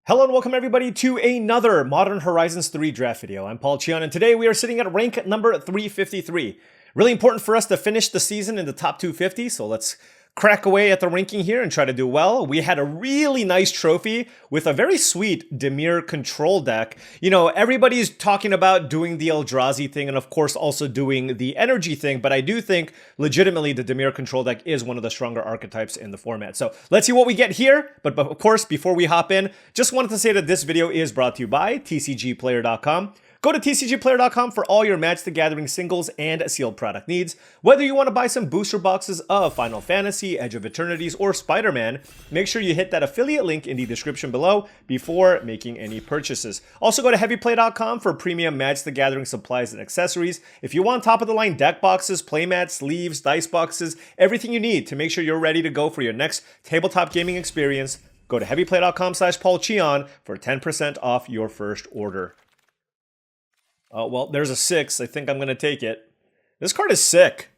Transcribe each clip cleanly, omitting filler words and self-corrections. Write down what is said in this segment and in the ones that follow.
Hello and welcome everybody to another Modern Horizons 3 draft video. I'm Paul Cheon and today we are sitting at rank number 353. Really important for us to finish the season in the top 250, so let's crack away at the ranking here and try to do well. We had a really nice trophy with a very sweet Dimir control deck. You know, everybody's talking about doing the Eldrazi thing and of course also doing the energy thing, but I do think legitimately the Dimir control deck is one of the stronger archetypes in the format. So let's see what we get here, but of course before we hop in, just wanted to say that this video is brought to you by TCGplayer.com. Go to TCGplayer.com for all your Magic the Gathering singles and sealed product needs. Whether you want to buy some booster boxes of Final Fantasy, Edge of Eternities, or Spider-Man, make sure you hit that affiliate link in the description below before making any purchases. Also go to HeavyPlay.com for premium Magic the Gathering supplies and accessories. If you want top-of-the-line deck boxes, playmats, sleeves, dice boxes, everything you need to make sure you're ready to go for your next tabletop gaming experience, go to HeavyPlay.com/paulcheon for 10% off your first order. Well, there's a 6. I think I'm going to take it. This card is sick.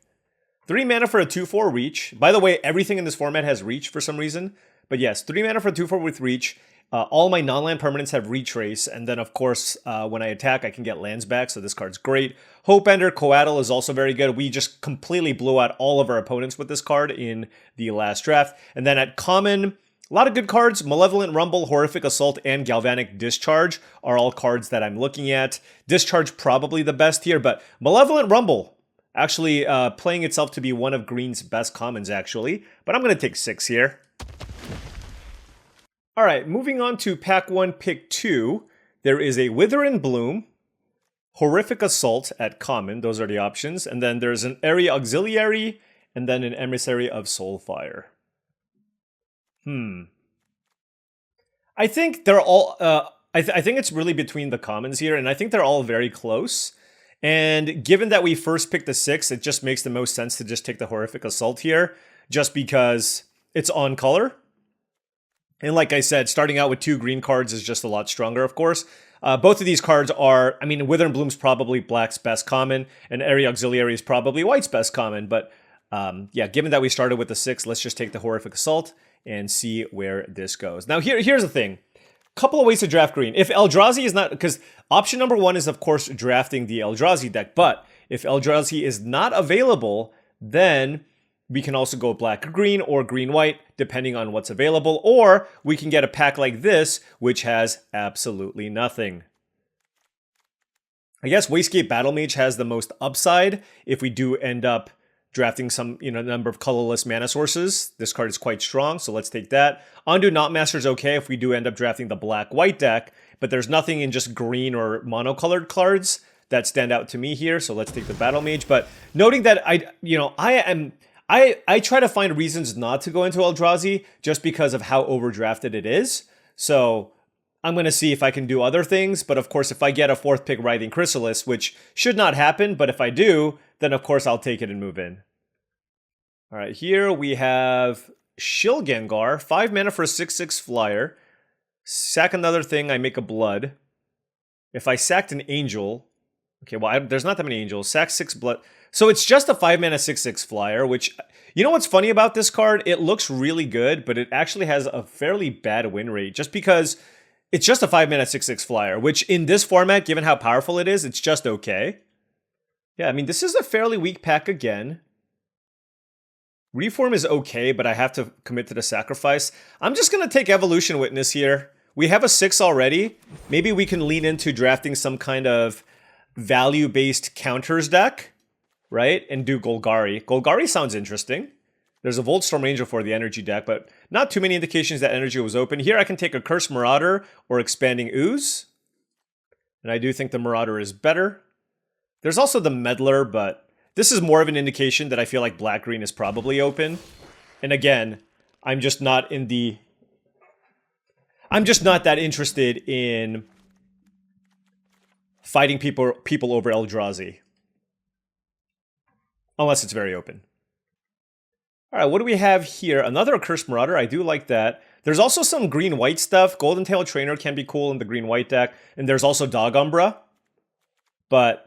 3 mana for a 2/4 reach. By the way, everything in this format has reach for some reason. But yes, 3 mana for a 2/4 with reach. All my non-land permanents have retrace. And then, of course, when I attack, I can get lands back. So this card's great. Hopeender, Coatl is also very good. We just completely blew out all of our opponents with this card in the last draft. And then at common, a lot of good cards. Malevolent Rumble, Horrific Assault, and Galvanic Discharge are all cards that I'm looking at. Discharge probably the best here, but Malevolent Rumble actually playing itself to be one of Green's best commons, actually. But I'm going to take 6 here. All right, moving on to pack 1, pick 2. There is a Wither and Bloom, Horrific Assault at common. Those are the options. And then there's an Area Auxiliary, and then an Emissary of Soulfire. I think they're all, I think it's really between the commons here, and I think they're all very close. And given that we first picked the 6, it just makes the most sense to just take the Horrific Assault here, just because it's on color. And like I said, starting out with 2 green cards is just a lot stronger, of course. Both of these cards are, I mean, Wither and Bloom's probably Black's best common, and Area Auxiliary is probably White's best common, but yeah, given that we started with the 6, let's just take the Horrific Assault and see where this goes. Now, here's the thing. Couple of ways to draft green. If Eldrazi is not, because option number 1 is, of course, drafting the Eldrazi deck, but if Eldrazi is not available, then we can also go black-green or green-white, depending on what's available, or we can get a pack like this, which has absolutely nothing. I guess Wastegate Battlemage has the most upside if we do end up drafting some, number of colorless mana sources. This card is quite strong, so let's take that. Undo Knotmaster is okay if we do end up drafting the black-white deck, but there's nothing in just green or monocolored cards that stand out to me here, so let's take the Battle Mage. But noting that I try to find reasons not to go into Eldrazi just because of how overdrafted it is. So I'm going to see if I can do other things, but of course if I get a 4th pick Writhing Chrysalis, which should not happen, but if I do, then of course I'll take it and move in. All right, here we have Shilgengar, 5 mana for a 6/6 flyer. Sack another thing, I make a blood. If I sacked an angel, okay, well, there's not that many angels. Sack 6 blood. So it's just a 5 mana 6/6 flyer, which, you know what's funny about this card? It looks really good, but it actually has a fairly bad win rate just because it's just a 5 mana 6/6 flyer, which in this format, given how powerful it is, it's just okay. Yeah, I mean, this is a fairly weak pack again. Reform is okay, but I have to commit to the sacrifice. I'm just going to take Evolution Witness here. We have a 6 already. Maybe we can lean into drafting some kind of value-based counters deck, right? And do Golgari. Golgari sounds interesting. There's a Voltstorm Angel for the energy deck, but not too many indications that energy was open. Here I can take a Cursed Marauder or Expanding Ooze. And I do think the Marauder is better. There's also the Meddler, but this is more of an indication that I feel like black-green is probably open. And again, I'm just not that interested in fighting people over Eldrazi. Unless it's very open. All right, what do we have here? Another Accursed Marauder. I do like that. There's also some green-white stuff. Golden Tail Trainer can be cool in the green-white deck. And there's also Dog Umbra. But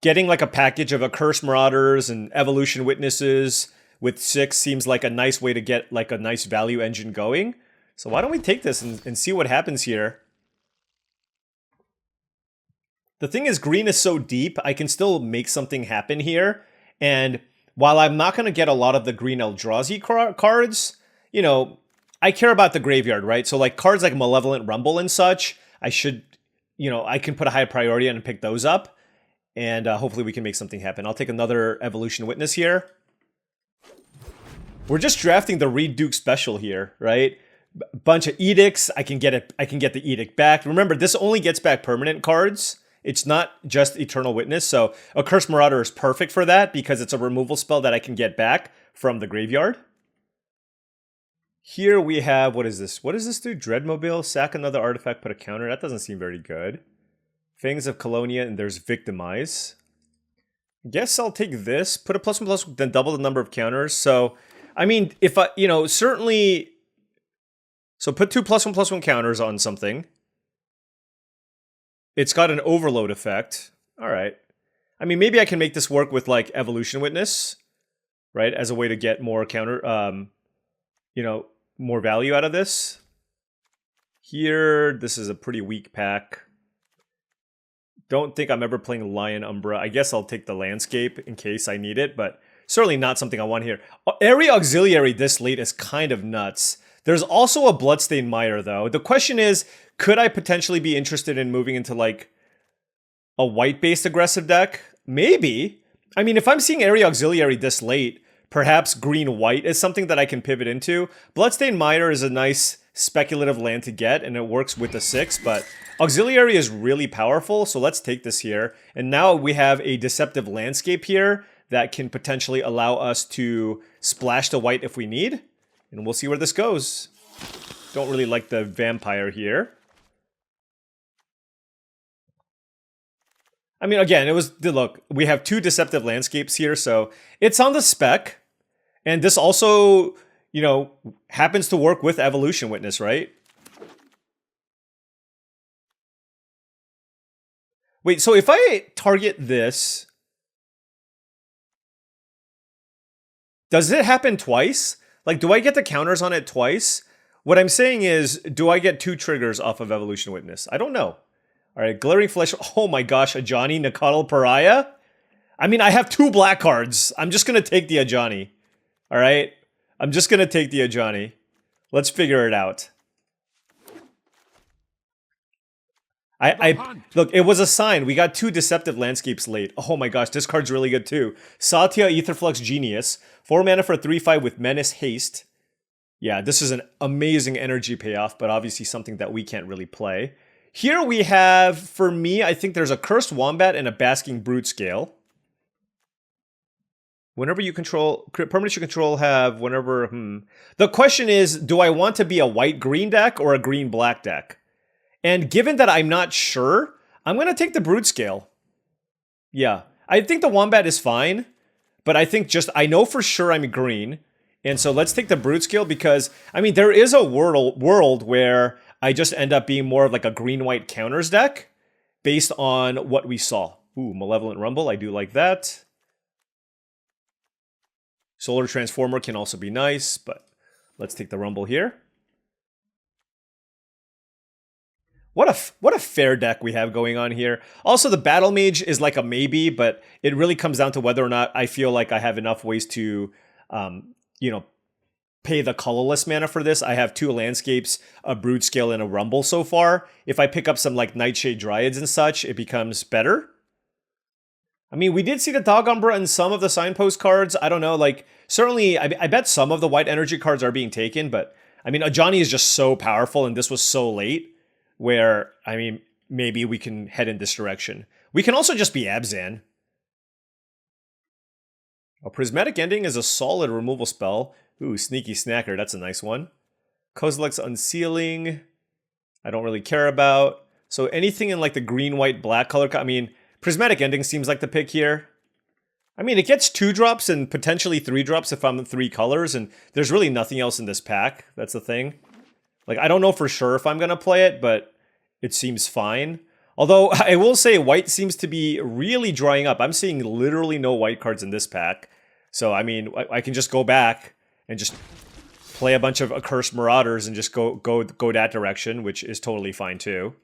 getting like a package of Accursed Marauders and Evolution Witnesses with 6 seems like a nice way to get like a nice value engine going. So why don't we take this and see what happens here? The thing is, green is so deep, I can still make something happen here. And while I'm not going to get a lot of the green eldrazi cards, you know, I care about the graveyard, right? So like cards like Malevolent Rumble and such, I should, you know, I can put a high priority on and pick those up. And hopefully we can make something happen. I'll take another Evolution Witness here. We're just drafting the Reed Duke special here, right? Bunch of edicts. I can get it. I can get the edict back. Remember, this only gets back permanent cards. It's not just Eternal Witness. So Accursed Marauder is perfect for that because it's a removal spell that I can get back from the graveyard. Here we have, what is this? What does this do? Dreadmobile, sack another artifact, put a counter. That doesn't seem very good. Fangs of Colonia, and there's Victimize. Guess I'll take this, put a +1/+, then double the number of counters. So, I mean, if I, you know, certainly. So put 2 +1/+1 counters on something. It's got an overload effect. All right. I mean, maybe I can make this work with like Evolution Witness, right? As a way to get more counter, you know, more value out of this. Here, this is a pretty weak pack. Don't think I'm ever playing Lion Umbra. I guess I'll take the Landscape in case I need it, but certainly not something I want here. Area Auxiliary this late is kind of nuts. There's also a Bloodstained Mire, though. The question is, could I potentially be interested in moving into, like, a white-based aggressive deck? Maybe. I mean, if I'm seeing Area Auxiliary this late, perhaps green-white is something that I can pivot into. Bloodstained Mire is a nice speculative land to get, and it works with the 6, but Auxiliary is really powerful, so let's take this here. And now we have a Deceptive Landscape here that can potentially allow us to splash the white if we need. And we'll see where this goes. Don't really like the Vampire here. I mean, again, it was, look, we have 2 Deceptive Landscapes here, so it's on the spec. And this also, you know, happens to work with Evolution Witness, right? Wait, so if I target this, does it happen twice? Like, do I get the counters on it twice? What I'm saying is, do I get 2 triggers off of Evolution Witness? I don't know. All right, Glaring Flesh. Oh my gosh, Ajani, Nakadal Pariah? I mean, I have 2 black cards. I'm just going to take the Ajani. All right? I'm just going to take the Ajani. Let's figure it out. Look, it was a sign. We got 2 Deceptive Landscapes late. Oh my gosh, this card's really good too. Satya Aetherflux Genius. 4 mana for a 3/5 with Menace Haste. Yeah, this is an amazing energy payoff, but obviously something that we can't really play. Here we have, for me, I think there's a Cursed Wombat and a Basking Brute Scale. Whenever you control, permanents you control have whenever, The question is, do I want to be a white-green deck or a green-black deck? And given that I'm not sure, I'm going to take the Brute Scale. Yeah, I think the Wombat is fine, but I think just, I know for sure I'm green. And so let's take the Brute Scale because, I mean, there is a world where I just end up being more of like a green-white counters deck based on what we saw. Ooh, Malevolent Rumble, I do like that. Solar Transformer can also be nice, but let's take the Rumble here. What a fair deck we have going on here. Also, the Battle Mage is like a maybe, but it really comes down to whether or not I feel like I have enough ways to, you know, pay the colorless mana for this. I have 2 Landscapes, a Brood Scale, and a Rumble so far. If I pick up some like Nightshade Dryads and such, it becomes better. I mean, we did see the Dog Umbra in some of the Signpost cards. I don't know, like, certainly, I bet some of the white energy cards are being taken, but, I mean, Ajani is just so powerful, and this was so late, where, I mean, maybe we can head in this direction. We can also just be Abzan. A Prismatic Ending is a solid removal spell. Ooh, Sneaky Snacker, that's a nice one. Kozilek's Unsealing, I don't really care about. So anything in, like, the green, white, black color, I mean, Prismatic Ending seems like the pick here. I mean, it gets 2 drops and potentially 3 drops if I'm in 3 colors, and there's really nothing else in this pack. That's the thing. Like, I don't know for sure if I'm going to play it, but it seems fine. Although, I will say white seems to be really drying up. I'm seeing literally no white cards in this pack. So, I mean, I can just go back and just play a bunch of Accursed Marauders and just go that direction, which is totally fine too.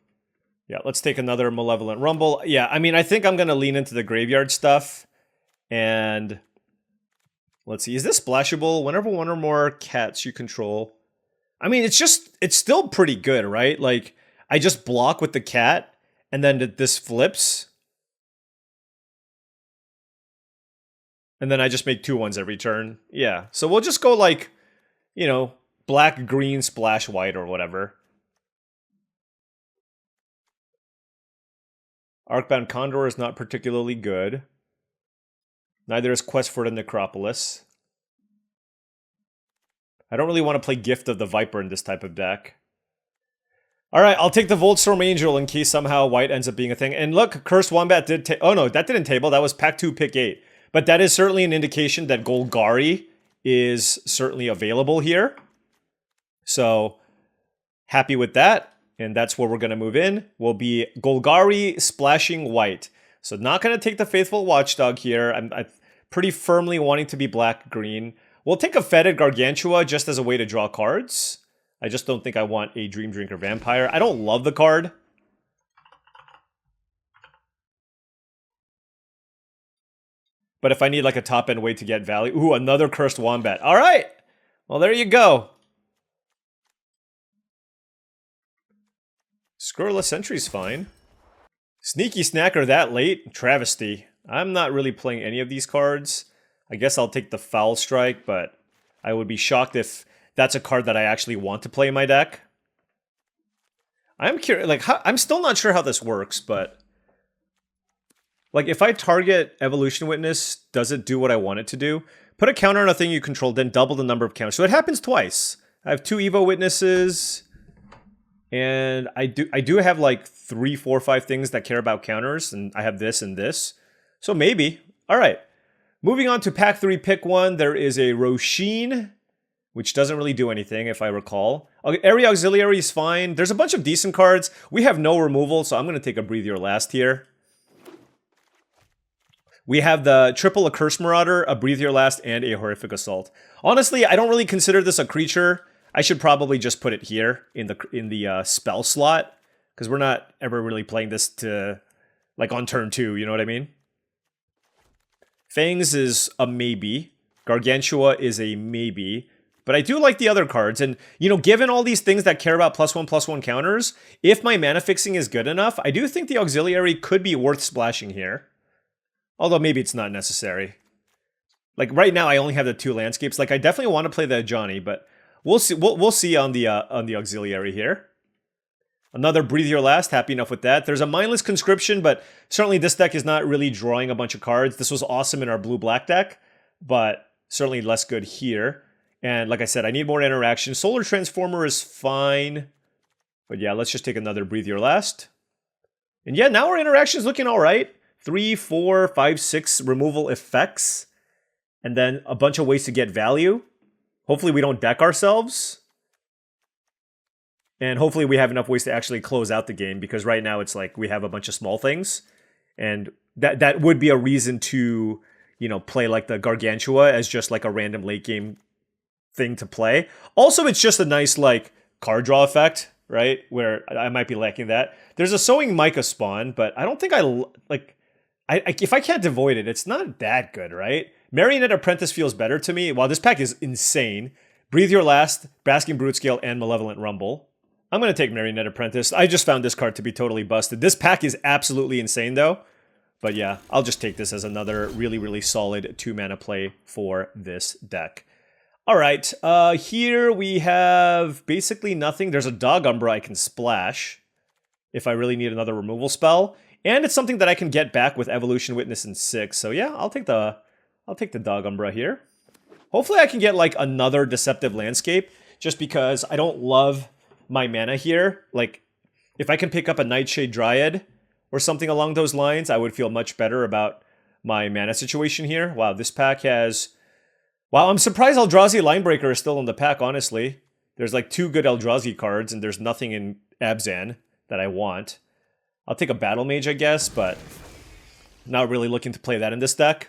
Yeah, let's take another Malevolent Rumble. Yeah, I mean, I think I'm going to lean into the graveyard stuff. And let's see, is this splashable? Whenever one or more cats you control. I mean, it's still pretty good, right? Like, I just block with the cat, and then this flips. And then I just make 2/1s every turn. Yeah, so we'll just go like, you know, black, green, splash, white, or whatever. Arcbound Condor is not particularly good. Neither is Quest for the Necropolis. I don't really want to play Gift of the Viper in this type of deck. Alright, I'll take the Voltstorm Angel in case somehow white ends up being a thing. And look, Cursed Wombat did oh no, that didn't table. That was pack 2, pick 8. But that is certainly an indication that Golgari is certainly available here. So, happy with that. And that's where we're going to move in. Will be Golgari splashing white. So not going to take the Faithful Watchdog here. I'm pretty firmly wanting to be black-green. We'll take a Fetid Gargantua just as a way to draw cards. I just don't think I want a Dream Drinker Vampire. I don't love the card. But if I need like a top-end way to get value... Ooh, another Cursed Wombat. All right! Well, there you go. Scurrilous Sentry's fine. Sneaky Snacker that late? Travesty. I'm not really playing any of these cards. I guess I'll take the Foul Strike, but I would be shocked if that's a card that I actually want to play in my deck. I'm curious, like, I'm still not sure how this works, but... Like, if I target Evolution Witness, does it do what I want it to do? Put a counter on a thing you control, then double the number of counters. So it happens twice. I have 2 Evo Witnesses... And I do have like 3, 4, 5 things that care about counters, and I have this and this. So maybe. All right. Moving on to pack 3, pick 1. There is a Roshin, which doesn't really do anything, if I recall. Okay, Area Auxiliary is fine. There's a bunch of decent cards. We have no removal, so I'm going to take a Breathe Your Last here. We have the triple Accursed Marauder, a Breathe Your Last, and a Horrific Assault. Honestly, I don't really consider this a creature. I should probably just put it here in the spell slot, because we're not ever really playing this to, like, on turn 2, you know what I mean? Fangs is a maybe. Gargantua is a maybe. But I do like the other cards, and, you know, given all these things that care about +1/+1 counters, if my mana fixing is good enough, I do think the Auxiliary could be worth splashing here. Although maybe it's not necessary. Like, right now I only have the 2 landscapes. Like, I definitely want to play the Johnny, but... We'll see. We'll see on the Auxiliary here. Another Breathe Your Last. Happy enough with that. There's a Mindless Conscription, but certainly this deck is not really drawing a bunch of cards. This was awesome in our blue-black deck, but certainly less good here. And like I said, I need more interaction. Solar Transformer is fine, but yeah, let's just take another Breathe Your Last. And yeah, now our interaction is looking all right. 3, 4, 5, 6 removal effects, and then a bunch of ways to get value. Hopefully we don't deck ourselves. And hopefully we have enough ways to actually close out the game, because right now it's like we have a bunch of small things. And that would be a reason to, you know, play like the Gargantua as just like a random late game thing to play. Also, it's just a nice like card draw effect, right? Where I might be lacking that. There's a Sowing Mica spawn, but I don't think if I can't avoid it, it's not that good, right? Marionette Apprentice feels better to me. Wow, this pack is insane. Breathe Your Last, Basking Brutescale, and Malevolent Rumble. I'm going to take Marionette Apprentice. I just found this card to be totally busted. This pack is absolutely insane, though. But yeah, I'll just take this as another really, really solid 2-mana play for this deck. All right, here we have basically nothing. There's a Dog Umbra I can splash if I really need another removal spell. And it's something that I can get back with Evolution Witness in 6. So yeah, I'll take the Dog Umbra here. Hopefully I can get like another Deceptive Landscape, just because I don't love my mana here. Like, if I can pick up a Nightshade Dryad or something along those lines, I would feel much better about my mana situation here. Wow, this pack has... Wow, I'm surprised Eldrazi Linebreaker is still in the pack, honestly. There's like 2 good Eldrazi cards, and there's nothing in Abzan that I want. I'll take a Battle Mage, I guess, but not really looking to play that in this deck.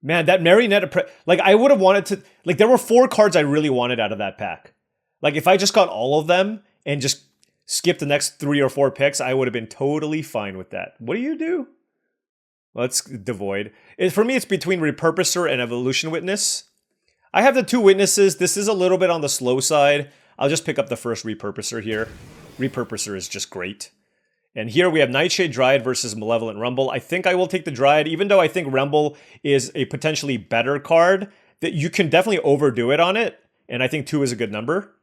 Man, that Marionette, like I would have wanted to, like there were 4 cards I really wanted out of that pack. Like if I just got all of them and just skipped the next 3 or 4 picks, I would have been totally fine with that. What do you do? Let's devoid. For me, it's between Repurposer and Evolution Witness. I have the 2 witnesses. This is a little bit on the slow side. I'll just pick up the first Repurposer here. Repurposer is just great. And here we have Nightshade Dryad versus Malevolent Rumble. I think I will take the Dryad, even though I think Rumble is a potentially better card, that you can definitely overdo it on it. And I think 2 is a good number.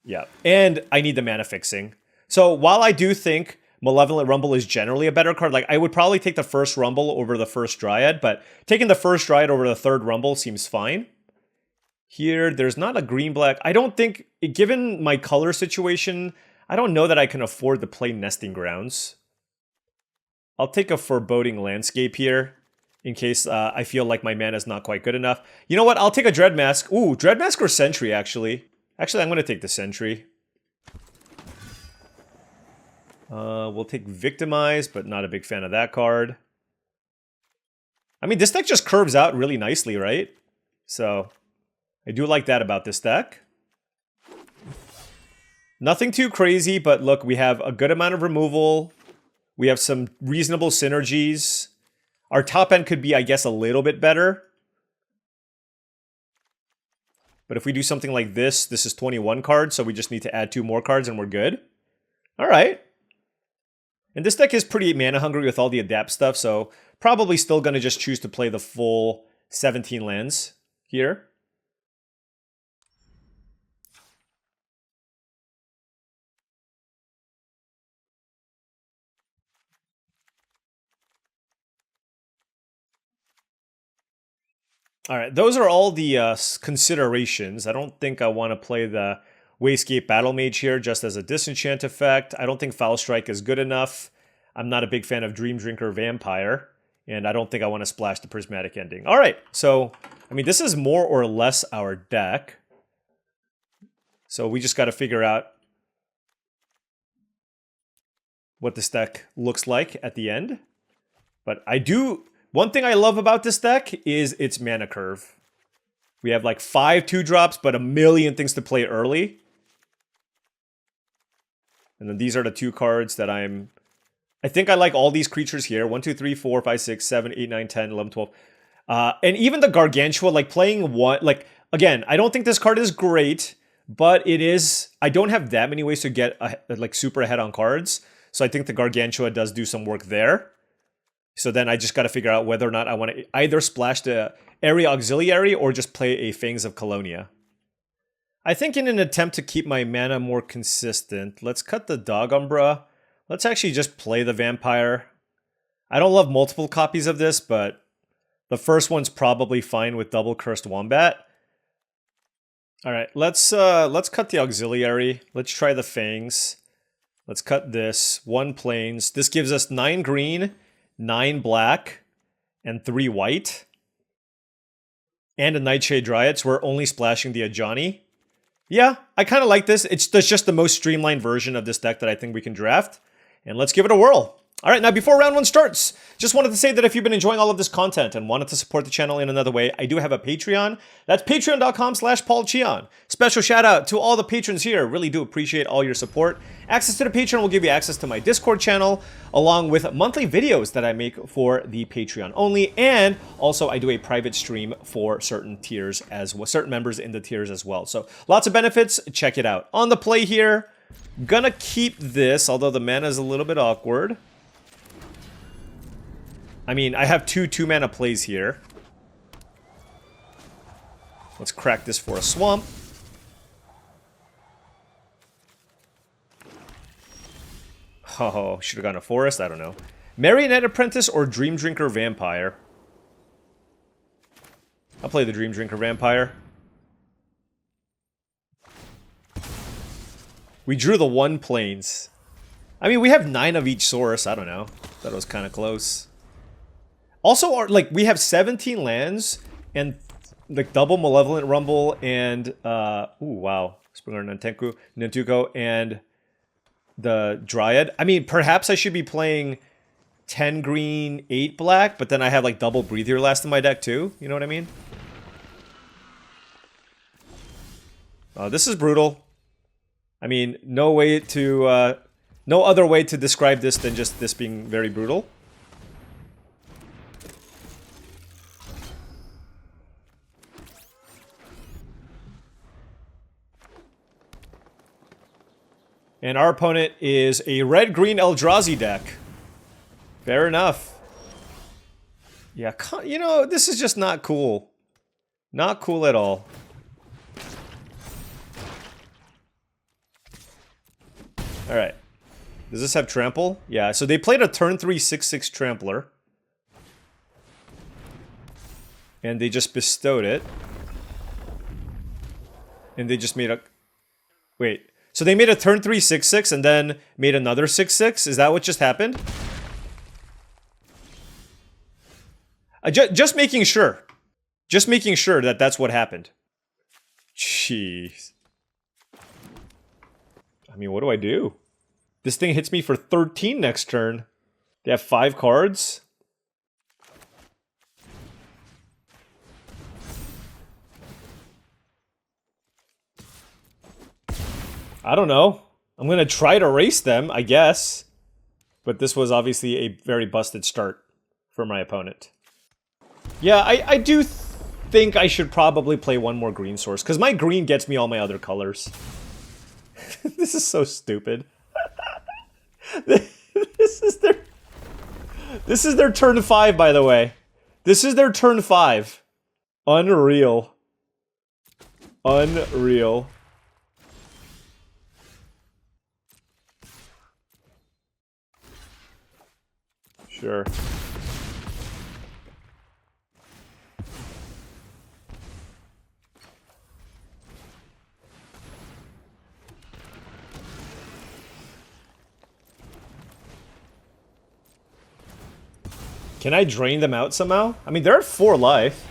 Yeah, and I need the mana fixing. So while I do think Malevolent Rumble is generally a better card, like I would probably take the first Rumble over the first Dryad, but taking the first Dryad over the third Rumble seems fine. Here, there's not a green-black. I don't think, given my color situation, I don't know that I can afford to play Nesting Grounds. I'll take a Foreboding Landscape here, in case I feel like my mana is not quite good enough. You know what? I'll take a Dreadmask. Ooh, Dreadmask or Sentry, actually. Actually, I'm going to take the Sentry. We'll take Victimize, but not a big fan of that card. I mean, this deck just curves out really nicely, right? So, I do like that about this deck. Nothing too crazy, but look, we have a good amount of removal. We have some reasonable synergies. Our top end could be, I guess, a little bit better. But if we do something like this, this is 21 cards, so we just need to add 2 more cards and we're good. All right. And this deck is pretty mana hungry with all the adapt stuff, so probably still going to just choose to play the full 17 lands here. All right, those are all the considerations. I don't think I want to play the Wayscape Battle Mage here just as a disenchant effect. I don't think Foul Strike is good enough. I'm not a big fan of Dream Drinker Vampire, and I don't think I want to splash the Prismatic Ending. All right, so, I mean, this is more or less our deck. So we just got to figure out what this deck looks like at the end. But I do... One thing I love about this deck is its mana curve. We have like 5 2-drops, but a million things to play early. And then these are the 2 cards that I think I like all these creatures here. 1, 2, 3, 4, 5, 6, 7, 8, 9, 10, 11, 12. And even the Gargantua, like playing one... Like, again, I don't think this card is great, but it is... I don't have that many ways to get like super ahead on cards. So I think the Gargantua does do some work there. So then I just got to figure out whether or not I want to either splash the Area Auxiliary or just play a Fangs of Colonia. I think in an attempt to keep my mana more consistent, let's cut the Dog Umbra. Let's actually just play the Vampire. I don't love multiple copies of this, but the first one's probably fine with double Cursed Wombat. All right, let's cut the Auxiliary. Let's try the Fangs. Let's cut this. 1 plains. This gives us 9 green, 9 black, and 3 white. And a Nightshade Dryad, so we're only splashing the Ajani. Yeah, I kind of like this. It's just the most streamlined version of this deck that I think we can draft. And let's give it a whirl. All right, now before round 1 starts, just wanted to say that if you've been enjoying all of this content and wanted to support the channel in another way, I do have a Patreon. That's patreon.com/paulcheon. Special shout out to all the patrons here. Really do appreciate all your support. Access to the Patreon will give you access to my Discord channel, along with monthly videos that I make for the Patreon only. And also I do a private stream for certain tiers as well, certain members in the tiers as well. So lots of benefits. Check it out. On the play here, gonna keep this, although the mana is a little bit awkward. I mean, I have 2 mana plays here. Let's crack this for a swamp. Oh, should have gone a forest? I don't know. Marionette Apprentice or Dream Drinker Vampire? I'll play the Dream Drinker Vampire. We drew the 1 plains. I mean, we have 9 of each source. I don't know. Thought it was kind of close. Also, like, we have 17 lands and like double Malevolent Rumble and ooh, wow, Springer Nantuko and the Dryad. I mean, perhaps I should be playing 10 green, 8 black, but then I have like double Breathe Your Last in my deck too. You know what I mean? This is brutal. I mean, no other way to describe this than just this being very brutal. And our opponent is a red-green Eldrazi deck. Fair enough. Yeah, you know, this is just not cool. Not cool at all. Alright. Does this have trample? Yeah, so they played a turn 3 6/6 trampler. And they just bestowed it. And they just made a... Wait. So they made a turn 3 6/6 and then made another 6/6? Is that what just happened? Just making sure. Just making sure that that's what happened. Jeez. I mean, what do I do? This thing hits me for 13 next turn. They have 5 cards. I don't know. I'm going to try to race them, I guess. But this was obviously a very busted start for my opponent. Yeah, I do think I should probably play one more green source, because my green gets me all my other colors. This is so stupid. This is their turn 5, by the way. This is their turn 5. Unreal. Unreal. Sure. Can I drain them out somehow? I mean, they're at 4 life.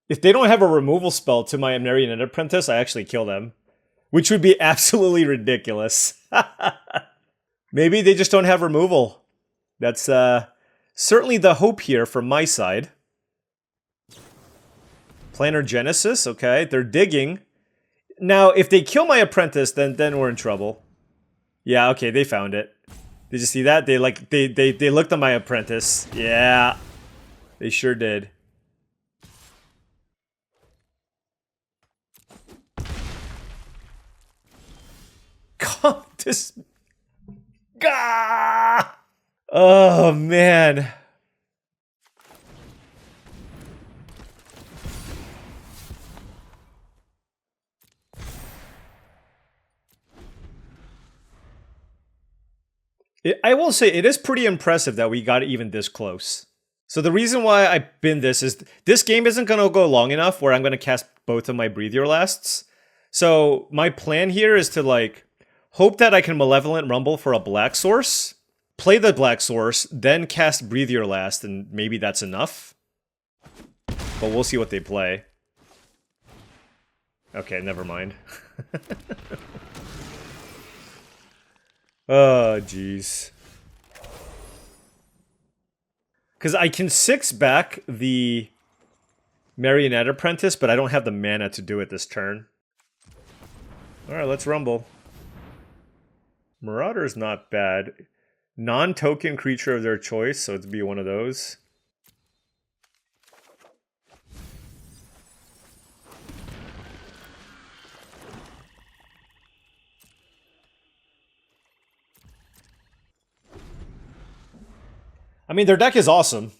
If they don't have a removal spell to my Marionette Apprentice, I actually kill them. Which would be absolutely ridiculous. Maybe they just don't have removal. That's certainly the hope here from my side. Planar Genesis, okay. They're digging. Now, if they kill my Apprentice, then we're in trouble. Yeah, okay, they found it. Did you see that? They looked at my Apprentice. Yeah. They sure did. Come this. Gah! Oh man. I will say, it is pretty impressive that we got even this close. So the reason why I bin this is, this game isn't going to go long enough where I'm going to cast both of my Breathe Your Lasts. So my plan here is to, like, hope that I can Malevolent Rumble for a black source, play the black source, then cast Breathe Your Last, and maybe that's enough. But we'll see what they play. Okay, never mind. Oh, jeez. Because I can 6 back the Marionette Apprentice, but I don't have the mana to do it this turn. Alright, let's rumble. Marauder's not bad. Non-token creature of their choice, so it'd be one of those. I mean, their deck is awesome.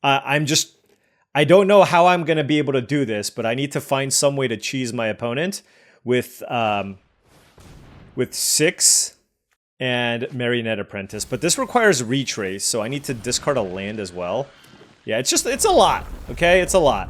I don't know how I'm going to be able to do this, but I need to find some way to cheese my opponent with 6 and Marionette Apprentice. But this requires Retrace, so I need to discard a land as well. Yeah, it's a lot, okay? It's a lot.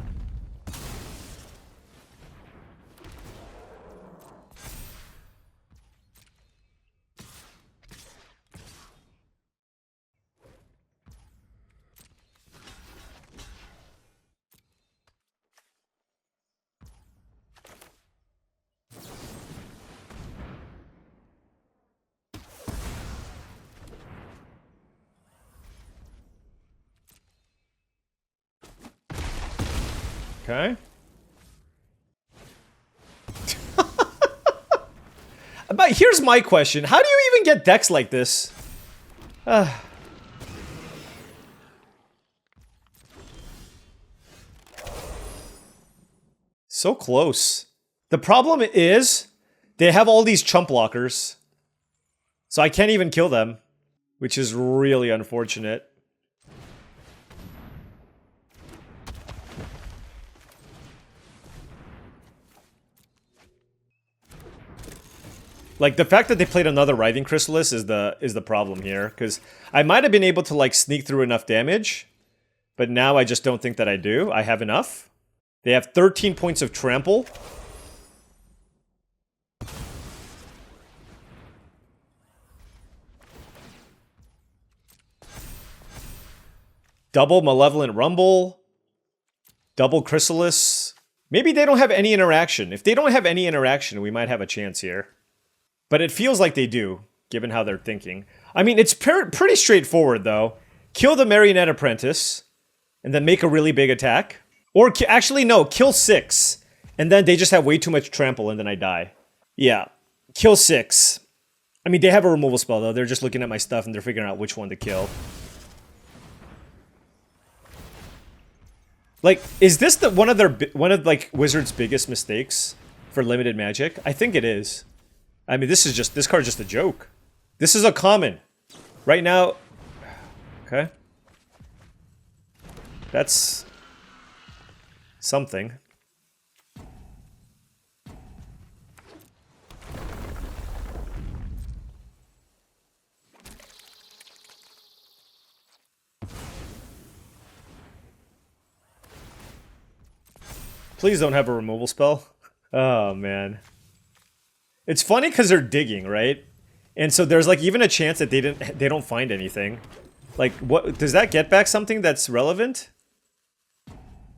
Okay. But here's my question. How do you even get decks like this? So close. The problem is they have all these chump blockers. So I can't even kill them, which is really unfortunate. Like, the fact that they played another Writhing Chrysalis is the problem here, because I might have been able to, like, sneak through enough damage, but now I just don't think that I do. I have enough. They have 13 points of trample. Double Malevolent Rumble. Double Chrysalis. Maybe they don't have any interaction. If they don't have any interaction, we might have a chance here. But it feels like they do, given how they're thinking. I mean, it's pretty straightforward, though. Kill the Marionette Apprentice, and then make a really big attack. Or, actually, no, kill 6. And then they just have way too much trample, and then I die. Yeah, kill 6. I mean, they have a removal spell, though. They're just looking at my stuff, and they're figuring out which one to kill. Like, is this one of like Wizards' biggest mistakes for limited Magic? I think it is. I mean, this card's just a joke. This is a common. Right now... Okay. That's... something. Please don't have a removal spell. Oh, man. It's funny because they're digging, right? And so there's like even a chance that they don't find anything. Like, what does that get back something that's relevant?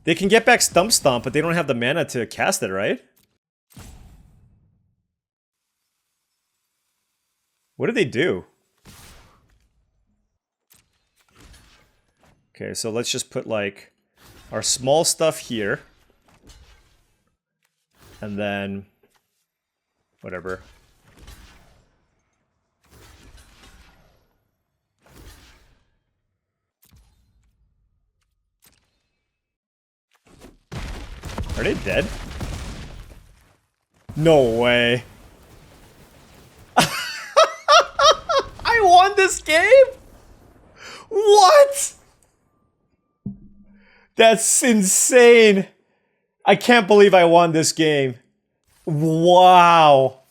They can get back Stump Stomp, but they don't have the mana to cast it, right? What do they do? Okay, so let's just put like our small stuff here. And then whatever. Are they dead? No way. I won this game? What? That's insane. I can't believe I won this game. Wow.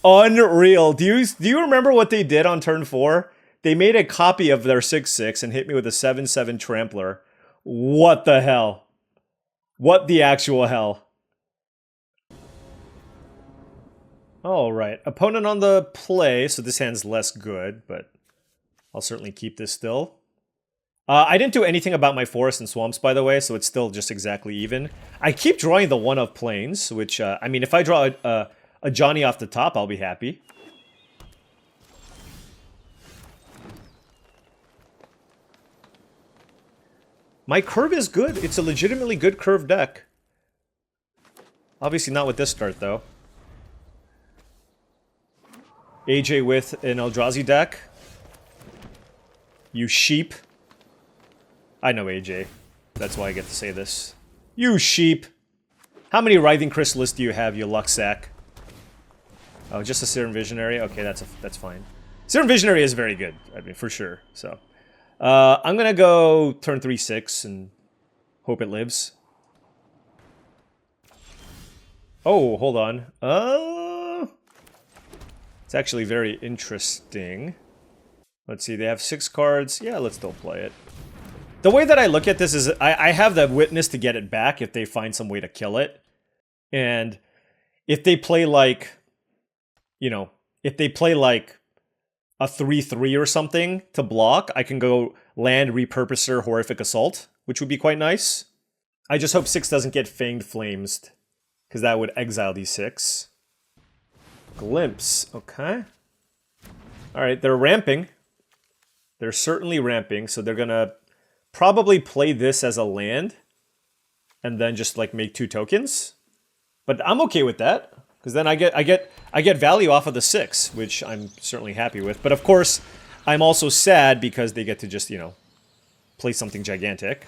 Unreal. Do you remember what they did on turn 4? They made a copy of their 6/6 and hit me with a 7/7 Trampler. What the hell? What the actual hell? Alright. Opponent on the play, so this hand's less good, but I'll certainly keep this still. I didn't do anything about my forests and swamps, by the way, so it's still just exactly even. I keep drawing the 1-of plains, which, I mean, if I draw a Johnny off the top, I'll be happy. My curve is good. It's a legitimately good curve deck. Obviously not with this start, though. AJ with an Eldrazi deck. You sheep. I know AJ. That's why I get to say this. You sheep. How many Writhing Chrysalis do you have, you luck sack? Oh, just a Serum Visionary? Okay, that's fine. Serum Visionary is very good. I mean, for sure. So, I'm gonna go turn 3/6 and hope it lives. Oh, hold on. It's actually very interesting. Let's see, they have 6 cards. Yeah, let's still play it. The way that I look at this is I have the Witness to get it back if they find some way to kill it. And if they play like, you know, if they play like a 3/3 or something to block, I can go land Repurposer Horrific Assault, which would be quite nice. I just hope 6 doesn't get Fanged Flames, because that would exile these 6. Glimpse, okay. Alright, they're ramping. They're certainly ramping, so they're gonna probably play this as a land. and then just like make 2 tokens. But I'm okay with that, because then I get value off of the 6, which I'm certainly happy with. But of course, I'm also sad because they get to just, you know, play something gigantic.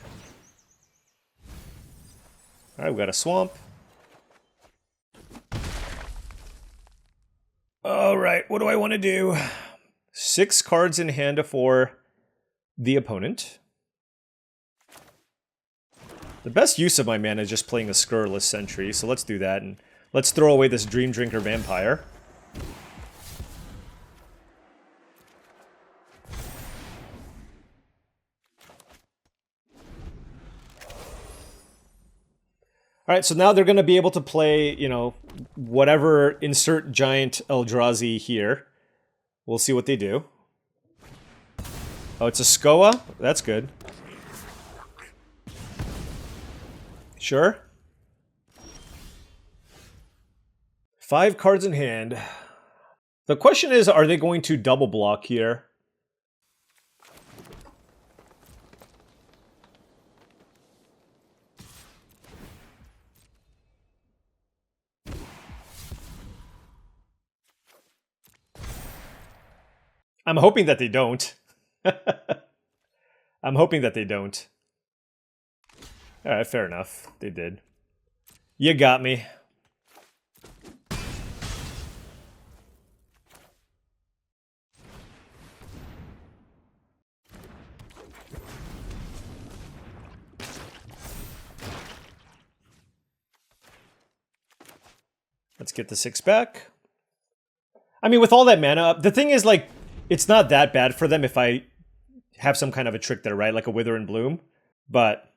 Alright, we got a swamp. Alright, what do I want to do? 6 cards in hand for the opponent. The best use of my mana is just playing a Scurrilous Sentry, so let's do that, and let's throw away this Dream Drinker Vampire. Alright, so now they're going to be able to play, you know, whatever, insert giant Eldrazi here. We'll see what they do. Oh, it's a Skoa? That's good. Sure. 5 cards in hand. The question is, are they going to double block here? I'm hoping that they don't. I'm hoping that they don't. Alright, fair enough. They did. You got me. Let's get the 6 back. I mean, with all that mana up, the thing is, like, it's not that bad for them if I have some kind of a trick there, right? Like a Wither and Bloom. But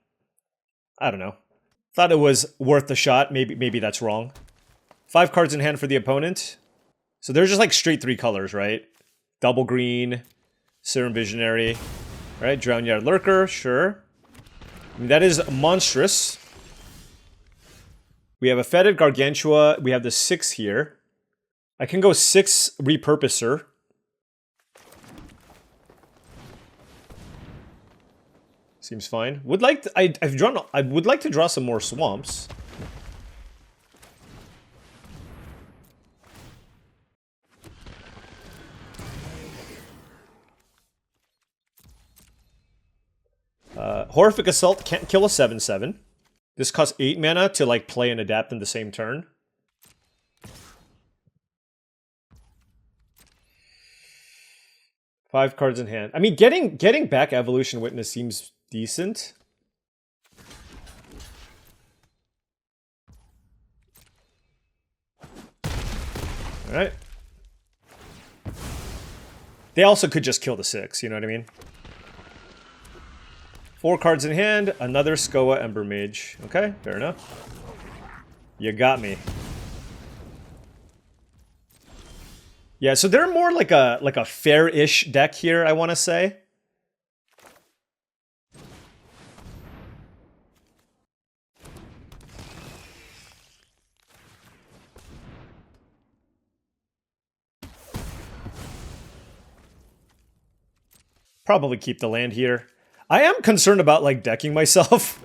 I don't know. Thought it was worth the shot. Maybe that's wrong. 5 cards in hand for the opponent. So they're just like straight 3 colors, right? Double green, Serum Visionary, right? Drownyard Lurker, sure. I mean, that is monstrous. We have a Fetid Gargantua. We have the 6 here. I can go 6 Repurposer. Seems fine. Would like to, I would like to draw some more swamps. Horrific Assault can't kill a 7/7. This costs 8 mana to like play and adapt in the same turn. Five cards in hand. I mean, getting back Evolution Witness seems decent. Alright. They also could just kill the 6, you know what I mean? 4 cards in hand, another Skoa Ember Mage. Okay, fair enough. You got me. Yeah, so they're more like a fair-ish deck here, I want to say. Probably keep the land here. I am concerned about, like, decking myself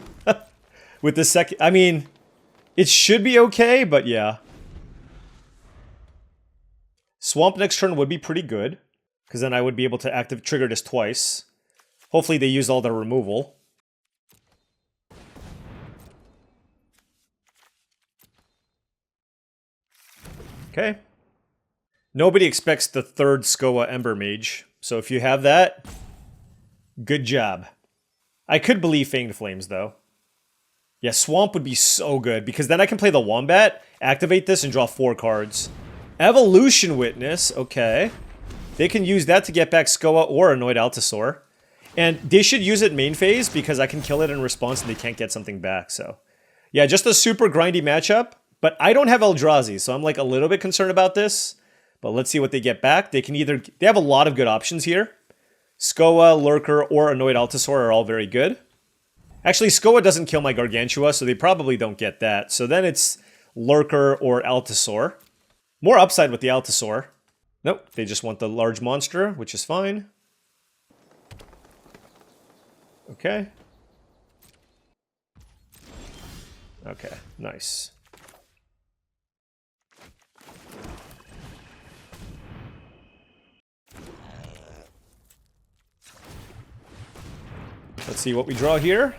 with the second... I mean, it should be okay, but yeah. Swamp next turn would be pretty good, because then I would be able to trigger this twice. Hopefully they use all their removal. Okay. Nobody expects the 3rd Skoa Ember Mage, so if you have that... good job. I could believe Fanged Flames, though. Yeah, Swamp would be so good, because then I can play the Wombat, activate this, and draw 4 cards. Evolution Witness, okay. They can use that to get back Skoa or Annoyed Altasaur. And they should use it main phase, because I can kill it in response and they can't get something back, so... yeah, just a super grindy matchup, but I don't have Eldrazi, so I'm like a little bit concerned about this. But let's see what they get back. They can either... they have a lot of good options here. Skoa, Lurker, or Annoyed Altasaur are all very good. Actually, Skoa doesn't kill my Gargantua, so they probably don't get that. So then it's Lurker or Altasaur. More upside with the Altasaur. Nope, they just want the large monster, which is fine. Okay. Okay, nice. Let's see what we draw here.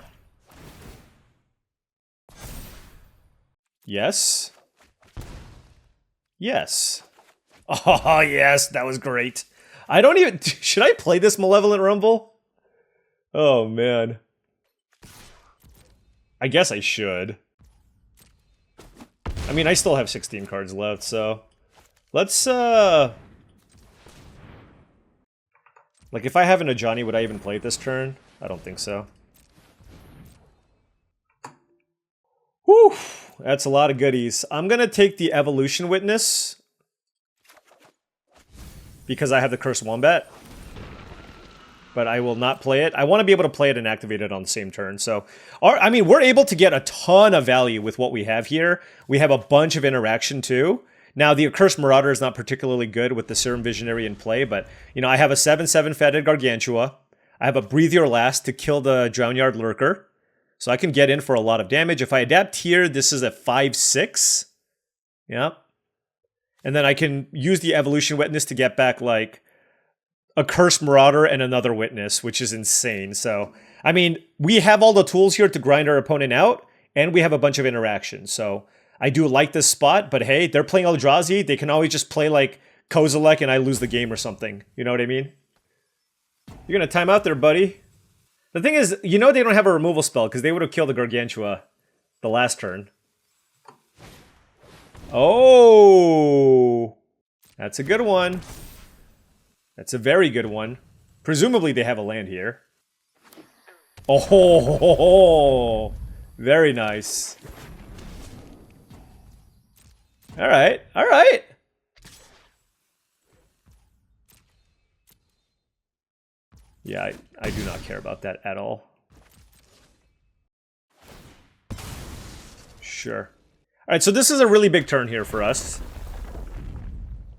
Yes. Yes. Oh, yes, that was great. I don't even... Should I play this Malevolent Rumble? Oh, man. I guess I should. I mean, I still have 16 cards left, so... Let's, Like, if I have an Ajani, would I even play it this turn? I don't think so. Whew! That's a lot of goodies. I'm gonna take the Evolution Witness. Because I have the Cursed Wombat. But I will not play it. I want to be able to play it and activate it on the same turn. So, I mean, we're able to get a ton of value with what we have here. We have a bunch of interaction, too. Now, the Accursed Marauder is not particularly good with the Serum Visionary in play, but, you know, I have a 7/7 Fatted Gargantua. I have a Breathe Your Last to kill the Drownyard Lurker. So I can get in for a lot of damage. If I adapt here, this is a 5/6. Yep. And then I can use the Evolution Witness to get back, like, a Cursed Marauder and another Witness, which is insane. So, I mean, we have all the tools here to grind our opponent out, and we have a bunch of interaction. So, I do like this spot, but hey, they're playing Eldrazi. They can always just play, like, Kozilek and I lose the game or something. You know what I mean? You're gonna time out there, buddy. The thing is, you know they don't have a removal spell, because they would have killed the Gargantua the last turn. Oh! That's a good one. That's a very good one. Presumably they have a land here. Oh, very nice. All right, all right. Yeah, I do not care about that at all. Sure. All right, so this is a really big turn here for us.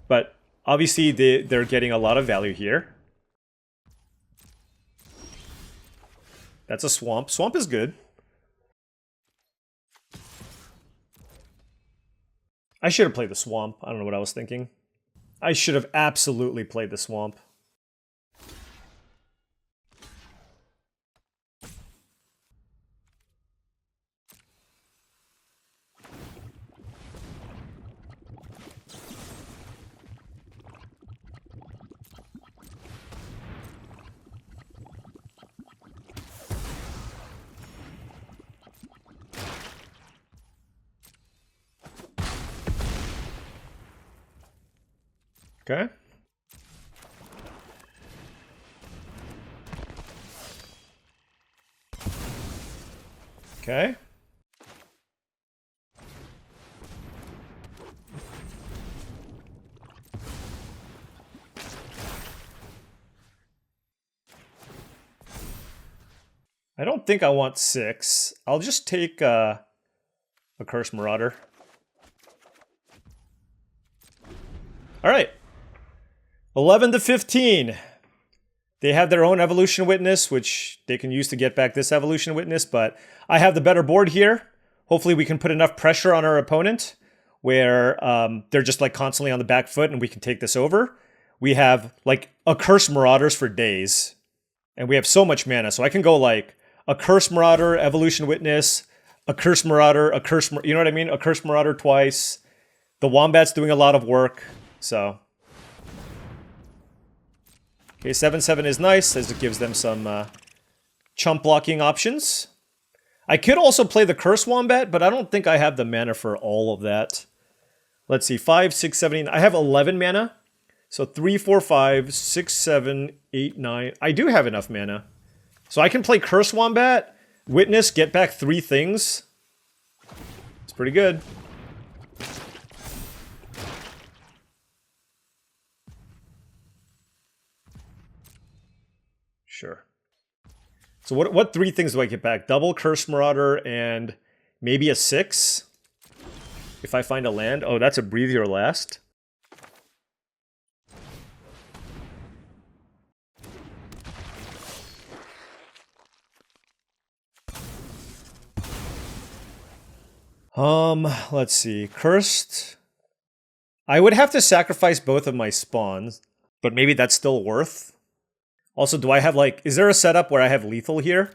But obviously they're getting a lot of value here. That's a Swamp. Swamp is good. I should have played the Swamp. I don't know what I was thinking. I should have absolutely played the Swamp. Okay. Okay. I don't think I want 6. I'll just take a Cursed Marauder. All right. 11 to 15. They have their own Evolution Witness, which they can use to get back this Evolution Witness, but I have the better board here. Hopefully we can put enough pressure on our opponent where they're just like constantly on the back foot and we can take this over. We have like Accursed Marauders for days, and we have so much mana, so I can go like Accursed Marauder, Evolution Witness, Accursed Marauder, you know what I mean? Accursed Marauder twice. The Wombat's doing a lot of work, so... Okay, 7/7 is nice, as it gives them some chump blocking options. I could also play the Curse Wombat, but I don't think I have the mana for all of that. Let's see, 5, 6, 7, 8... I have 11 mana. So 3, 4, 5, 6, 7, 8, 9... I do have enough mana. So I can play Curse Wombat, Witness, get back 3 things. It's pretty good. Sure. So what 3 things do I get back? Double Curse Marauder and maybe a 6? If I find a land? Oh, that's a Breathe Your Last. Let's see. Cursed. I would have to sacrifice both of my spawns, but maybe that's still worth. Also, do I have like, is there a setup where I have lethal here?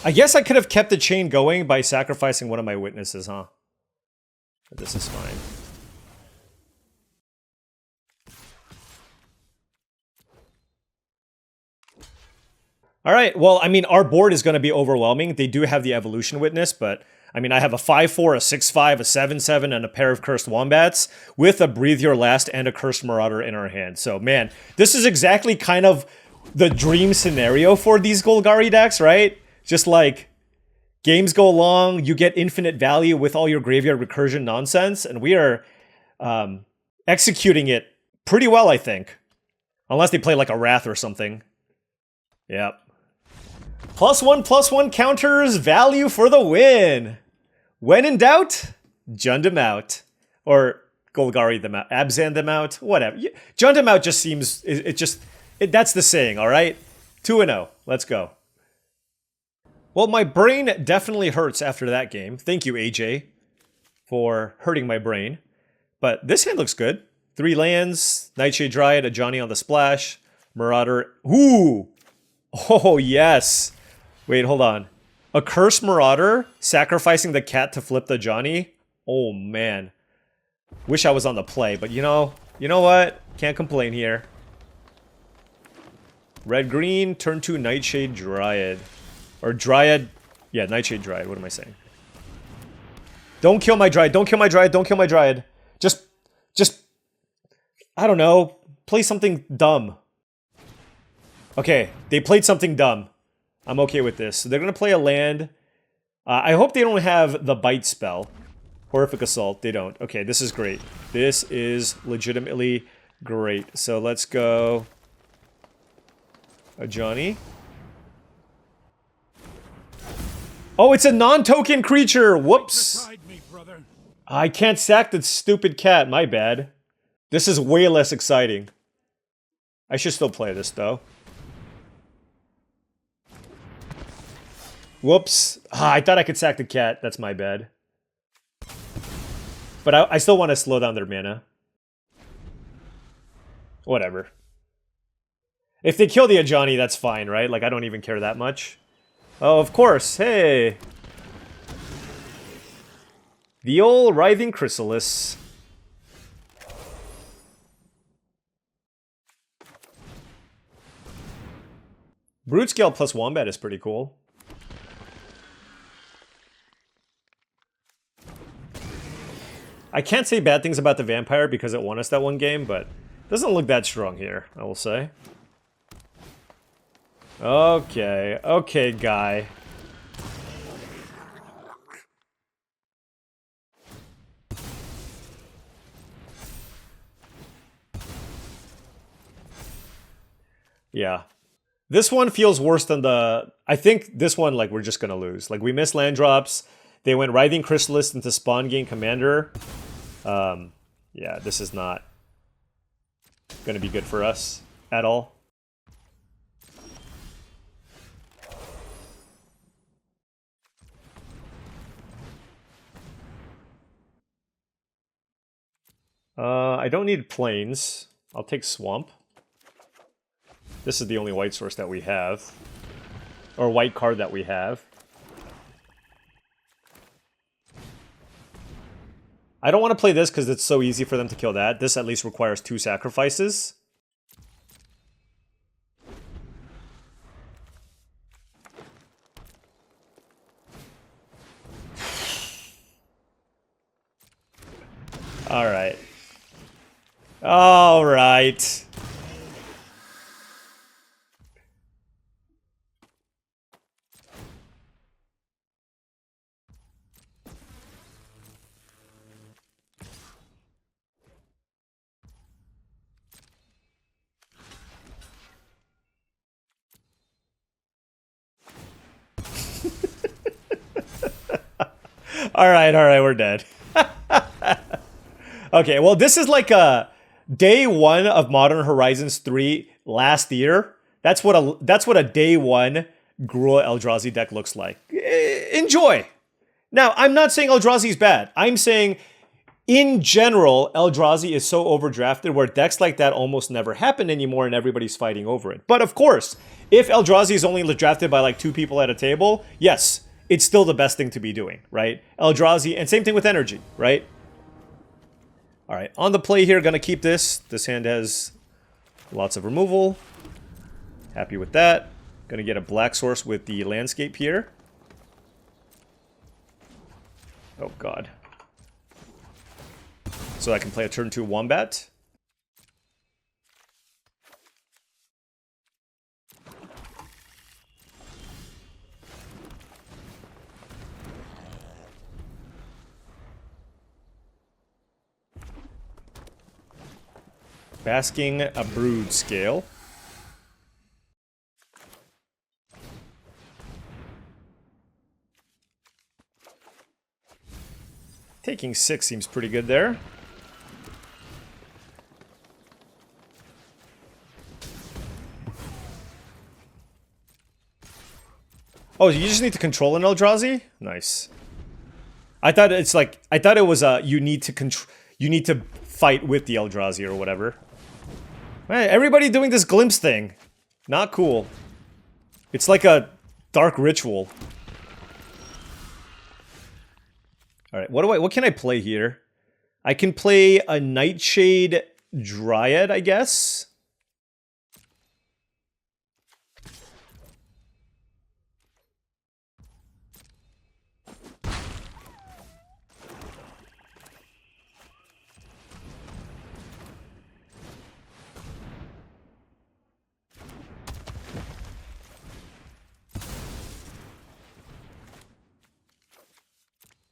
I guess I could have kept the chain going by sacrificing one of my witnesses, huh? But this is fine. All right, well, I mean, our board is going to be overwhelming. They do have the evolution witness, but I mean, I have a 5/4, a 6/5, a 7/7, and a pair of cursed wombats with a breathe your last and a cursed marauder in our hand. So, man, this is exactly kind of the dream scenario for these Golgari decks, right? Just like games go long, you get infinite value with all your graveyard recursion nonsense, and we are executing it pretty well, I think. Unless they play like a Wrath or something. Yep. +1/+1 counters, value for the win. When in doubt, Jund them out. Or Golgari them out, Abzan them out, whatever. Jund them out just seems, that's the saying, all right? 2-0, let's go. Well, my brain definitely hurts after that game. Thank you, AJ, for hurting my brain. But this hand looks good. 3 lands, Nightshade Dryad, a Johnny on the splash, Marauder. Ooh! Oh, yes. Wait, hold on. A Cursed Marauder, sacrificing the cat to flip the Johnny. Oh, man. Wish I was on the play, but you know what? Can't complain here. Red-green, turn 2 Nightshade Dryad. Or Dryad. Yeah, Nightshade Dryad. What am I saying? Don't kill my Dryad. Don't kill my Dryad. Don't kill my Dryad. Just, I don't know. Play something dumb. Okay, they played something dumb. I'm okay with this. So they're going to play a land. I hope they don't have the bite spell. Horrific Assault. They don't. Okay, this is great. This is legitimately great. So let's go. A Johnny. Oh, it's a non-token creature! Whoops! I can't sack the stupid cat, my bad. This is way less exciting. I should still play this, though. Whoops. I thought I could sack the cat. That's my bad. But I still want to slow down their mana. Whatever. If they kill the Ajani, that's fine, right? Like, I don't even care that much. Oh, of course. Hey. The old Writhing Chrysalis. Brute Scale plus Wombat is pretty cool. I can't say bad things about the Vampire because it won us that one game, but it doesn't look that strong here, I will say. Okay, okay, guy. Yeah. This one feels worse than the... I think this one, like, we're just gonna lose. Like, we missed land drops. They went Writhing Chrysalis into Spawn Gain Commander. Yeah, this is not gonna be good for us at all. I don't need plains. I'll take Swamp. This is the only white source that we have. Or white card that we have. I don't want to play this because it's so easy for them to kill that. This at least requires 2 sacrifices. Alright. All right. All right, we're dead. Okay, well, this is like a day one of Modern Horizons 3 last year. That's what a day one Gruul Eldrazi deck looks like. Enjoy. Now, I'm not saying Eldrazi is bad. I'm saying, in general, Eldrazi is so overdrafted where decks like that almost never happen anymore and everybody's fighting over it. But of course, if Eldrazi is only drafted by like 2 people at a table, yes, it's still the best thing to be doing, right? Eldrazi, and same thing with energy, right? All right, on the play here, gonna keep this. This hand has lots of removal. Happy with that. Gonna get a black source with the landscape here. Oh god. So I can play a turn 2 Wombat. Basking a Brood Scale. Taking 6 seems pretty good there. Oh, you just need to control an Eldrazi? Nice. I thought it was you need to fight with the Eldrazi or whatever. Hey, everybody doing this glimpse thing. Not cool. It's like a dark ritual. Alright, what can I play here? I can play a Nightshade Dryad, I guess.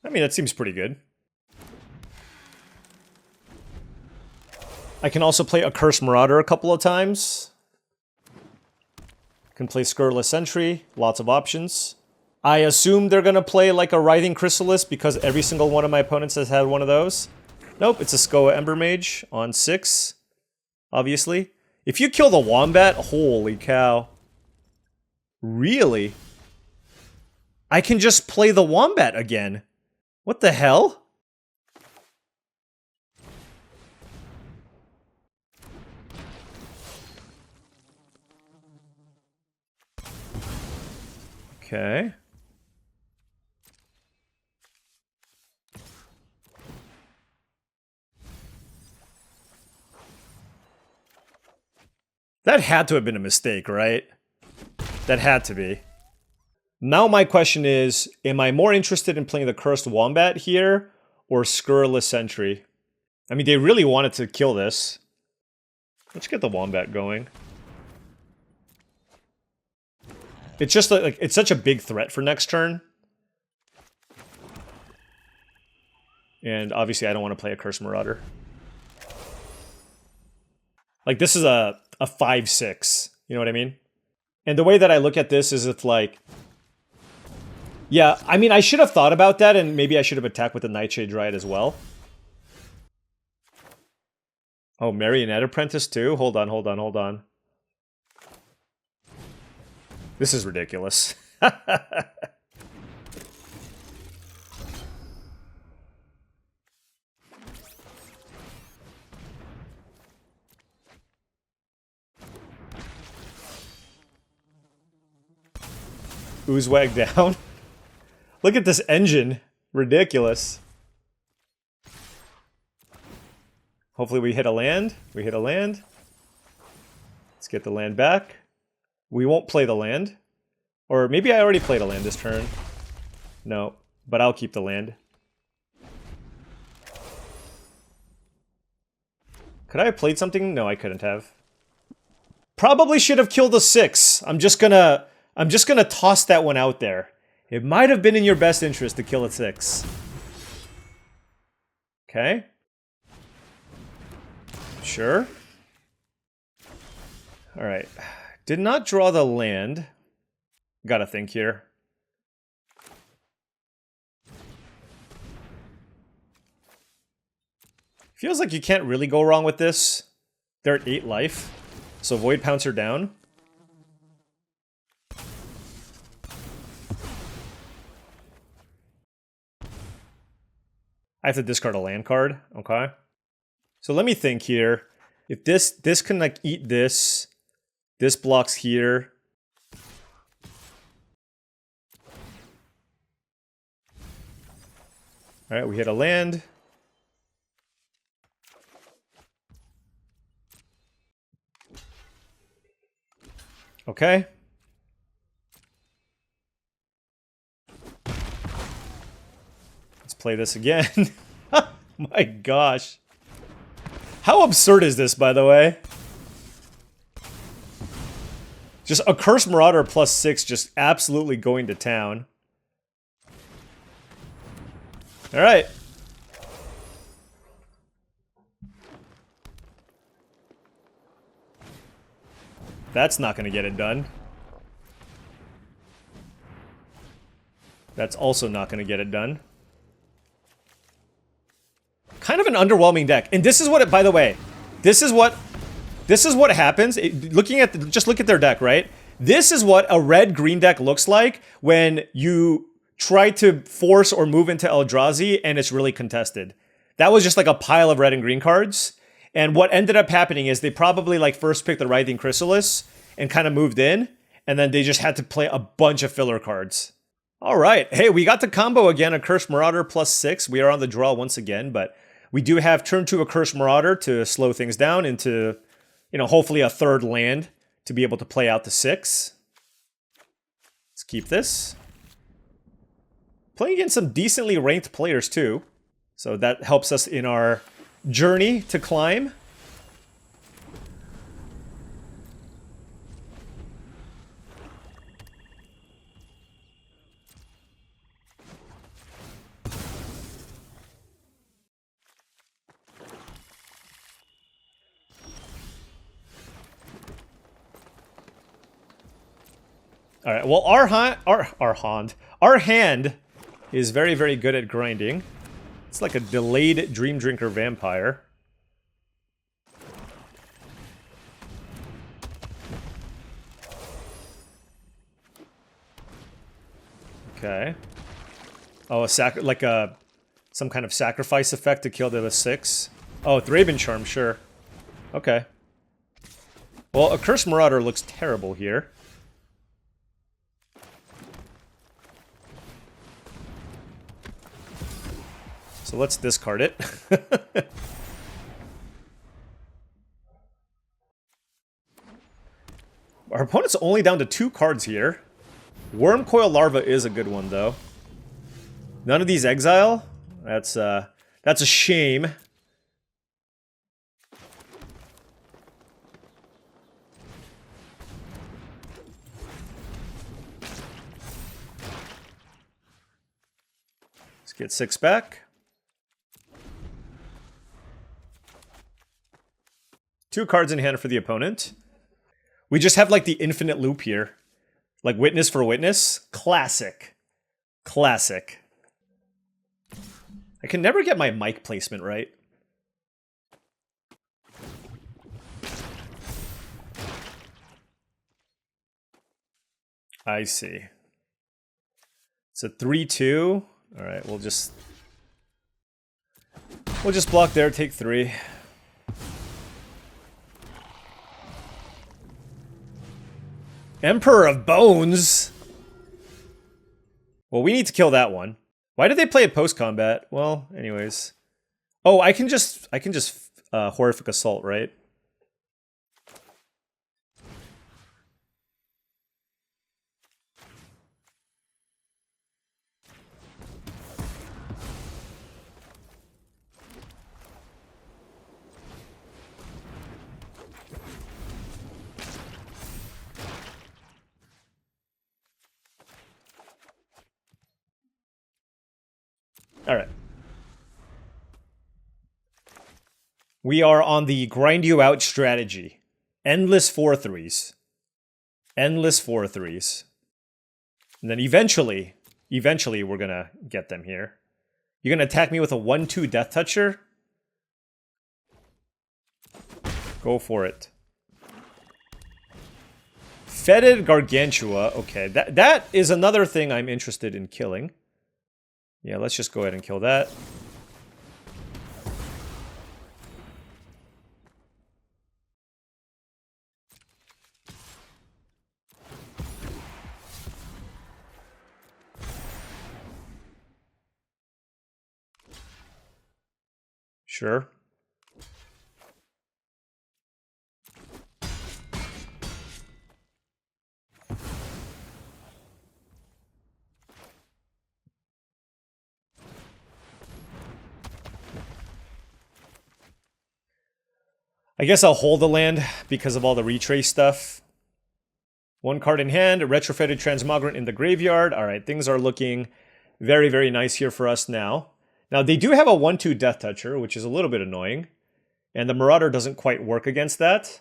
I mean, that seems pretty good. I can also play a Cursed Marauder a couple of times. Can play Scurrilous Sentry, lots of options. I assume they're gonna play like a Writhing Chrysalis because every single one of my opponents has had one of those. Nope, it's a Skoa Ember Mage on 6, obviously. If you kill the Wombat, holy cow. Really? I can just play the Wombat again. What the hell? Okay. That had to have been a mistake, right? That had to be. Now my question is, am I more interested in playing the Cursed Wombat here or Scurrilous Sentry? I mean, they really wanted to kill this. Let's get the Wombat going. It's just like, it's such a big threat for next turn. And obviously I don't want to play a Cursed Marauder. Like, this is a 5/6. You know what I mean? And the way that I look at this is it's like... Yeah, I mean, I should have thought about that, and maybe I should have attacked with the Nightshade Dryad as well. Oh, Marionette Apprentice too? Hold on. This is ridiculous. Oozewag down. Look at this engine. Ridiculous. Hopefully we hit a land. We hit a land. Let's get the land back. We won't play the land. Or maybe I already played a land this turn. No, but I'll keep the land. Could I have played something? No, I couldn't have. Probably should have killed a 6. I'm just gonna toss that one out there. It might have been in your best interest to kill a 6. Okay. Sure. Alright. Did not draw the land. Gotta think here. Feels like you can't really go wrong with this. They're at 8 life. So Void Pouncer down. I have to discard a land card. Okay. So let me think here. If this can like eat this blocks here. All right, we hit a land. Okay. Let's play this again. My gosh. How absurd is this, by the way? Just a Cursed Marauder plus 6 just absolutely going to town. Alright. That's not going to get it done. That's also not going to get it done. Kind of an underwhelming deck. And this is what it, by the way, this is what happens. Just look at their deck, right? This is what a red-green deck looks like when you try to force or move into Eldrazi and it's really contested. That was just like a pile of red and green cards. And what ended up happening is they probably like first picked the Writhing Chrysalis and kind of moved in, and then they just had to play a bunch of filler cards. All right. Hey, we got the combo again, a Cursed Marauder plus 6. We are on the draw once again, but we do have turn 2 a Cursed Marauder to slow things down into, you know, hopefully a third land to be able to play out the 6. Let's keep this. Playing against some decently ranked players too, so that helps us in our journey to climb. All right. Well, our hand is very, very good at grinding. It's like a delayed Dream Drinker vampire. Okay. Oh, some kind of sacrifice effect to kill the 6. Oh, Thraben Charm, sure. Okay. Well, a Cursed Marauder looks terrible here. So let's discard it. Our opponent's only down to 2 cards here. Wormcoil Larva is a good one, though. None of these exile? That's a shame. Let's get 6 back. 2 cards in hand for the opponent. We just have like the infinite loop here. Like Witness for Witness. Classic. Classic. I can never get my mic placement right. I see. It's a 3-2. Alright, we'll just block there, take 3. Emperor of Bones? Well, we need to kill that one. Why did they play it post-combat? Well, anyways. Oh, I can just Horrific Assault, right? Alright. We are on the grind you out strategy. Endless 4-3s. Endless 4-3s. And then eventually we're gonna get them here. You're gonna attack me with a 1-2 Death Toucher? Go for it. Fetid Gargantua. Okay, that is another thing I'm interested in killing. Yeah, let's just go ahead and kill that. Sure. I guess I'll hold the land because of all the retrace stuff. One card in hand, a retrofitted transmogrant in the graveyard. All right, things are looking very, very nice here for us now. Now, they do have a 1-2 Death Toucher, which is a little bit annoying. And the Marauder doesn't quite work against that.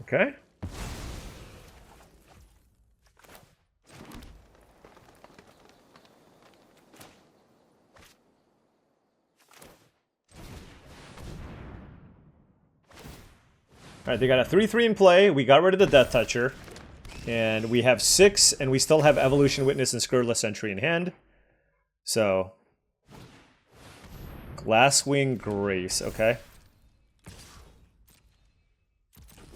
Okay. Alright, they got a 3-3 in play. We got rid of the Death Toucher. And we have 6, and we still have Evolution Witness and Skirtless Sentry in hand. So... Glasswing Grace, okay.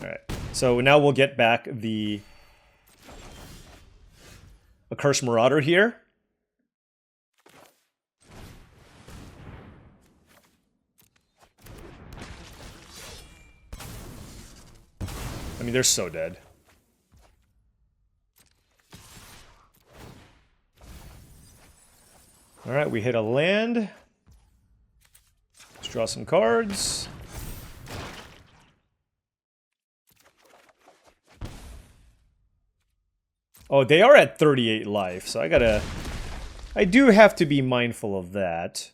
Alright, so now we'll get back the Accursed Marauder here. I mean, they're so dead. Alright, we hit a land. Let's draw some cards. Oh, they are at 38 life, so I do have to be mindful of that.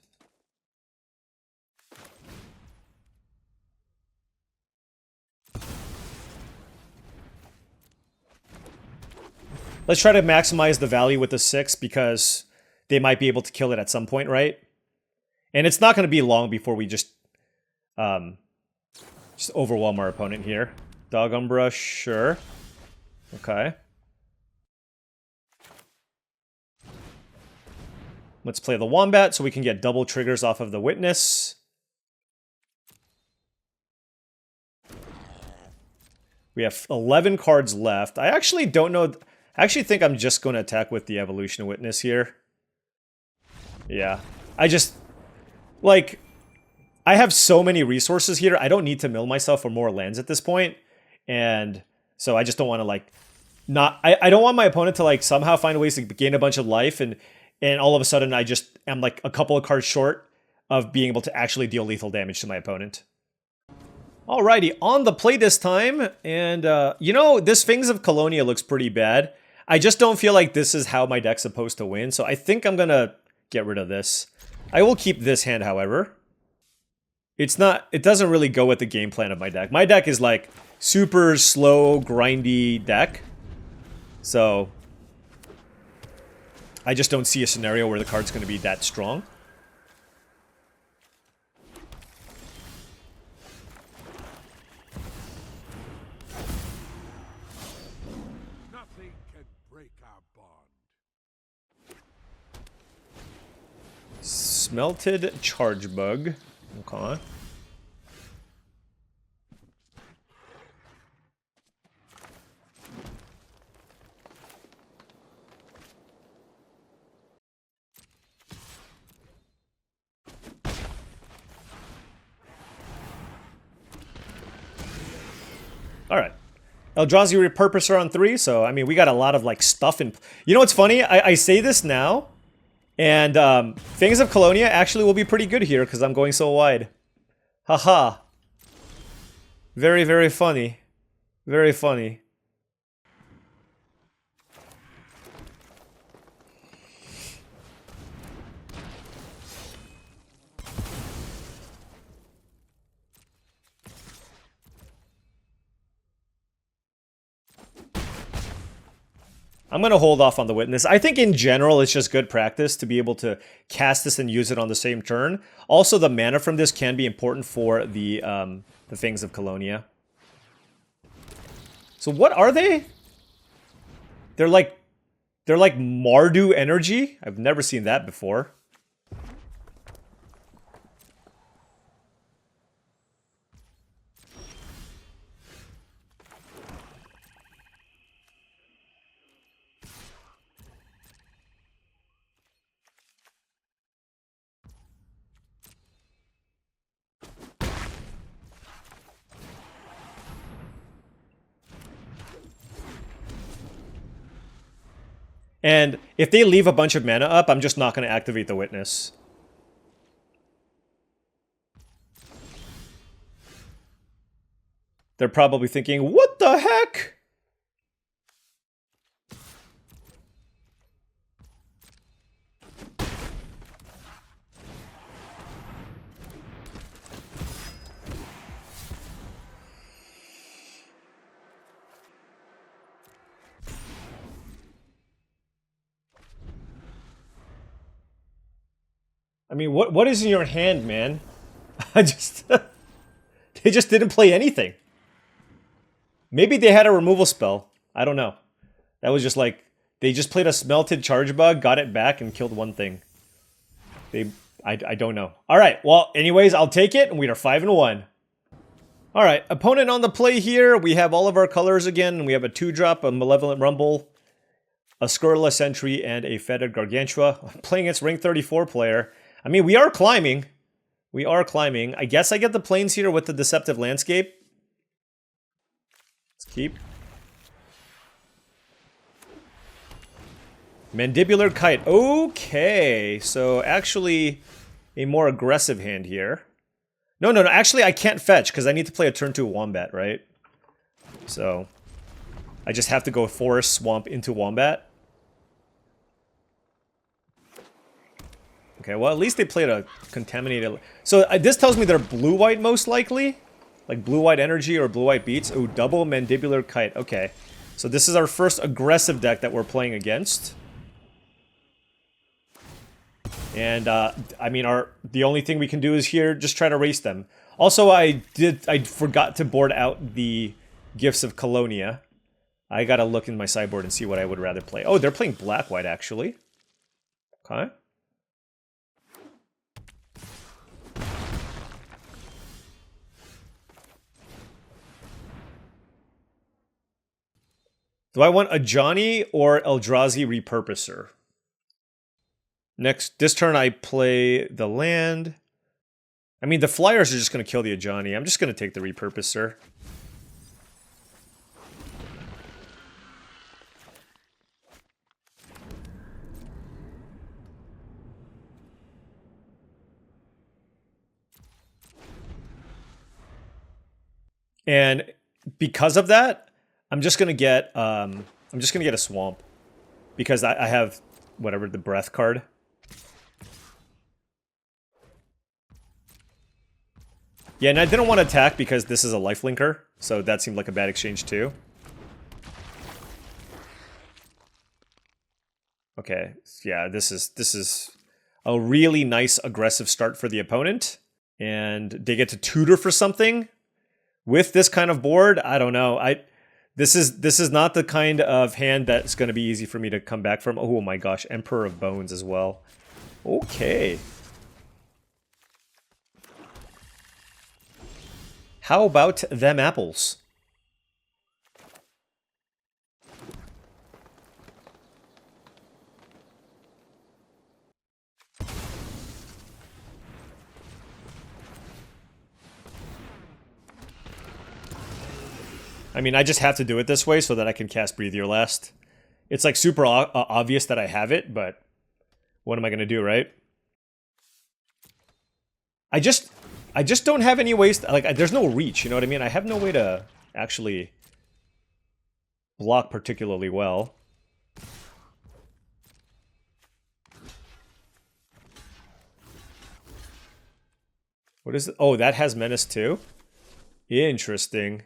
Let's try to maximize the value with the 6 because they might be able to kill it at some point, right? And it's not going to be long before we just overwhelm our opponent here. Dog Umbra, sure. Okay. Let's play the Wombat so we can get double triggers off of the Witness. We have 11 cards left. I actually don't know... I actually think I'm just going to attack with the Evolution Witness here. Yeah. I just... Like... I have so many resources here, I don't need to mill myself for more lands at this point. And so I just don't want to, like... Not... I don't want my opponent to, like, somehow find ways to gain a bunch of life and all of a sudden I just am, like, a couple of cards short of being able to actually deal lethal damage to my opponent. Alrighty, on the play this time, and, you know, this Fangs of Colonia looks pretty bad. I just don't feel like this is how my deck's supposed to win, so I think I'm gonna get rid of this. I will keep this hand, however. It doesn't really go with the game plan of my deck. My deck is, like, super slow, grindy deck. So, I just don't see a scenario where the card's gonna be that strong. Smelted Charge Bug. Okay. Eldrazi Repurposer on 3, so I mean we got a lot of like stuff in. You know what's funny? I say this now, and Fangs of Colonia actually will be pretty good here because I'm going so wide. Haha. Very, very funny. Very funny. I'm going to hold off on the Witness. I think in general it's just good practice to be able to cast this and use it on the same turn. Also, the mana from this can be important for the Fangs of Colonia. So what are they? They're like Mardu energy? I've never seen that before. And if they leave a bunch of mana up, I'm just not going to activate the Witness. They're probably thinking, what the heck? I mean, what is in your hand, man? I just... they just didn't play anything. Maybe they had a removal spell. I don't know. That was just like... They just played a Smelted Charge Bug, got it back, and killed one thing. I don't know. Alright, well, anyways, I'll take it, and we are 5-1. Alright, opponent on the play here. We have all of our colors again. We have a 2-drop, a Malevolent Rumble, a Scurrilous Sentry, and a Fetid Gargantua. I'm playing against rank 34 player. I mean, we are climbing. We are climbing. I guess I get the planes here with the Deceptive Landscape. Let's keep. Mandibular Kite. Okay, so actually a more aggressive hand here. No, actually I can't fetch because I need to play a turn 2 Wombat, right? So I just have to go Forest Swamp into Wombat. Okay, well, at least they played a Contaminated... So this tells me they're blue-white most likely. Like blue-white energy or blue-white beats. Oh, double Mandibular Kite. Okay. So this is our first aggressive deck that we're playing against. And, I mean, the only thing we can do is here just try to race them. Also, I forgot to board out the Gifts of Colonia. I gotta look in my sideboard and see what I would rather play. Oh, they're playing black-white, actually. Okay. Do I want a Johnny or Eldrazi Repurposer? Next, this turn I play the land. I mean, the Flyers are just going to kill the Ajani. I'm just going to take the Repurposer. And because of that, I'm just gonna get a swamp because I have whatever the breath card. Yeah, and I didn't want to attack because this is a lifelinker, so that seemed like a bad exchange too. Okay, yeah, this is a really nice aggressive start for the opponent, and they get to tutor for something with this kind of board. I don't know. This is not the kind of hand that's going to be easy for me to come back from. Oh my gosh, Emperor of Bones as well. Okay. How about them apples? I mean, I just have to do it this way so that I can cast Breathe Your Last. It's like super obvious that I have it, but what am I gonna do, right? I just don't have any ways to, like, there's no reach, you know what I mean? I have no way to actually block particularly well. What is it? Oh, that has Menace too? Interesting.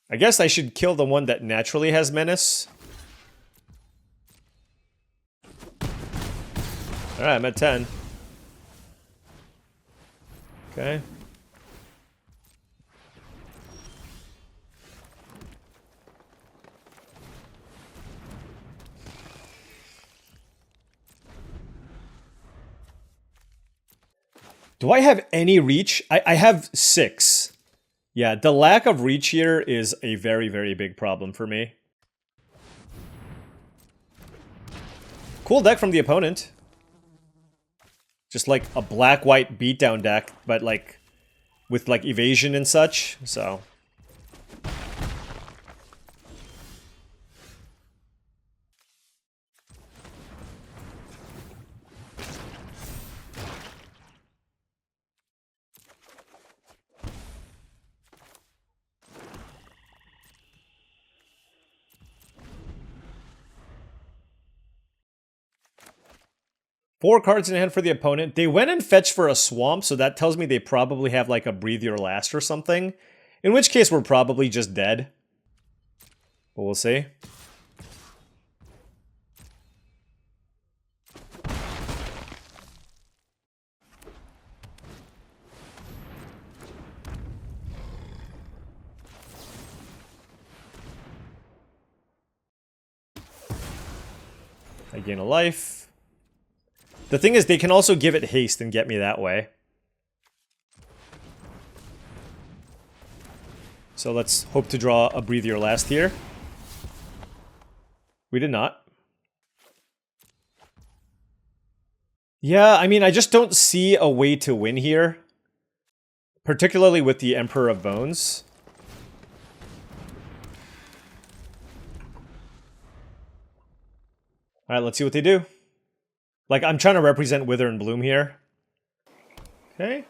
I guess I should kill the one that naturally has Menace. Alright, I'm at 10. Okay. Do I have any reach? I have 6. Yeah, the lack of reach here is a very, very big problem for me. Cool deck from the opponent. Just like a black-white beatdown deck, but like with like evasion and such, so. Four cards in hand for the opponent. They went and fetched for a swamp, so that tells me they probably have like a Breathe Your Last or something. In which case we're probably just dead. But we'll see. I gain a life. The thing is, they can also give it haste and get me that way. So let's hope to draw a Breathe Your Last here. We did not. Yeah, I mean, I just don't see a way to win here. Particularly with the Emperor of Bones. Alright, let's see what they do. Like, I'm trying to represent Wither and Bloom here. Okay.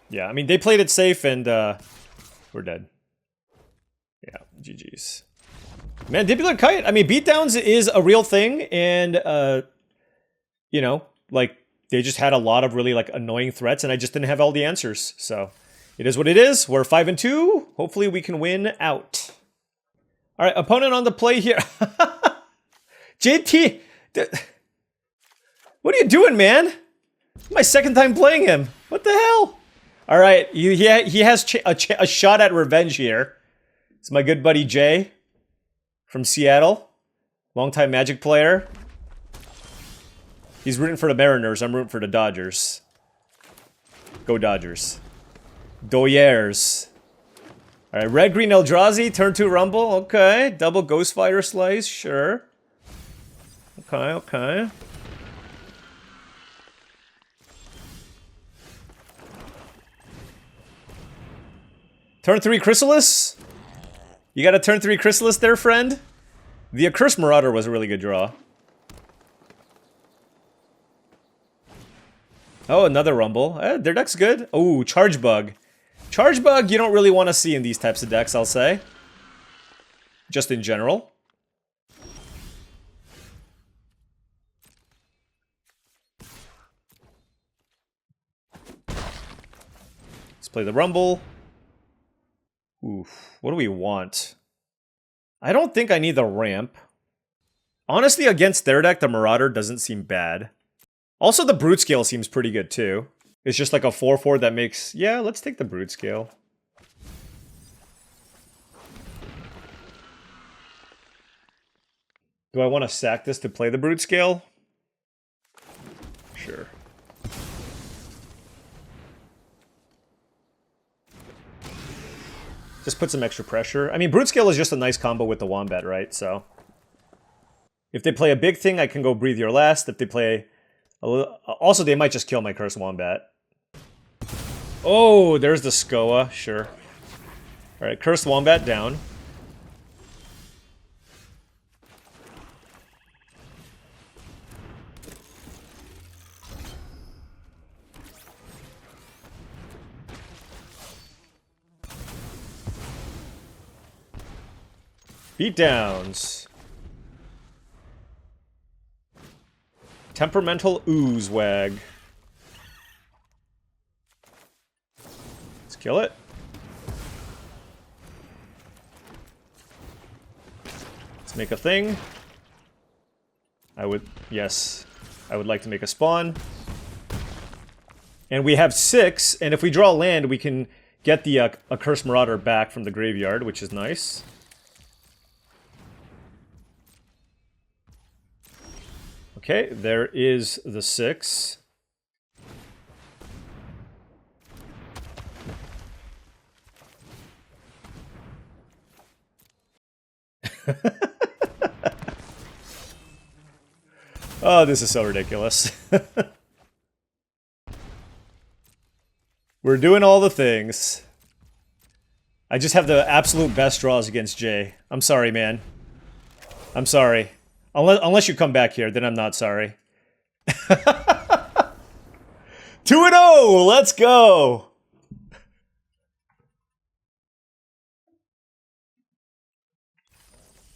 Yeah, I mean, they played it safe and, we're dead. Yeah, GG's. Mandibular Kite, I mean, beatdowns is a real thing, and, you know, like, they just had a lot of really, like, annoying threats, and I just didn't have all the answers, so... It is what it is. We're 5-2. Hopefully we can win out. All right, opponent on the play here. JT, what are you doing, man? My second time playing him. What the hell? All right, he has a shot at revenge here. It's my good buddy Jay from Seattle, longtime Magic player. He's rooting for the Mariners. I'm rooting for the Dodgers. Go Dodgers. Doyers. Alright, red, green, Eldrazi, turn 2 Rumble, okay. Double Ghostfire Slice, sure. Okay, okay. Turn 3 Chrysalis? You got a turn 3 Chrysalis there, friend? The Accursed Marauder was a really good draw. Oh, another Rumble. Their deck's good. Oh, Charge Bug. Charge Bug you don't really want to see in these types of decks, I'll say. Just in general. Let's play the Rumble. Oof. What do we want? I don't think I need the ramp. Honestly, against their deck, the Marauder doesn't seem bad. Also, the Brute Scale seems pretty good, too. It's just like a 4/4 that makes... Yeah, let's take the Brute Scale. Do I want to sack this to play the Brute Scale? Sure. Just put some extra pressure. I mean, Brute Scale is just a nice combo with the Wombat, right? So... If they play a big thing, I can go Breathe Your Last. If they play a little... Also, they might just kill my Cursed Wombat. Oh, there's the Skoa. Sure. Alright, Cursed Wombat down. Beatdowns. Temperamental Oozewag. Let's kill it. Let's make a thing. Yes, I would like to make a spawn. And we have 6, and if we draw land, we can get the Accursed Marauder back from the graveyard, which is nice. Okay, there is the 6. Oh, this is so ridiculous. We're doing all the things. I just have the absolute best draws against Jay. I'm sorry, man. I'm sorry. Unless you come back here, then I'm not sorry. 2-0! Let's go!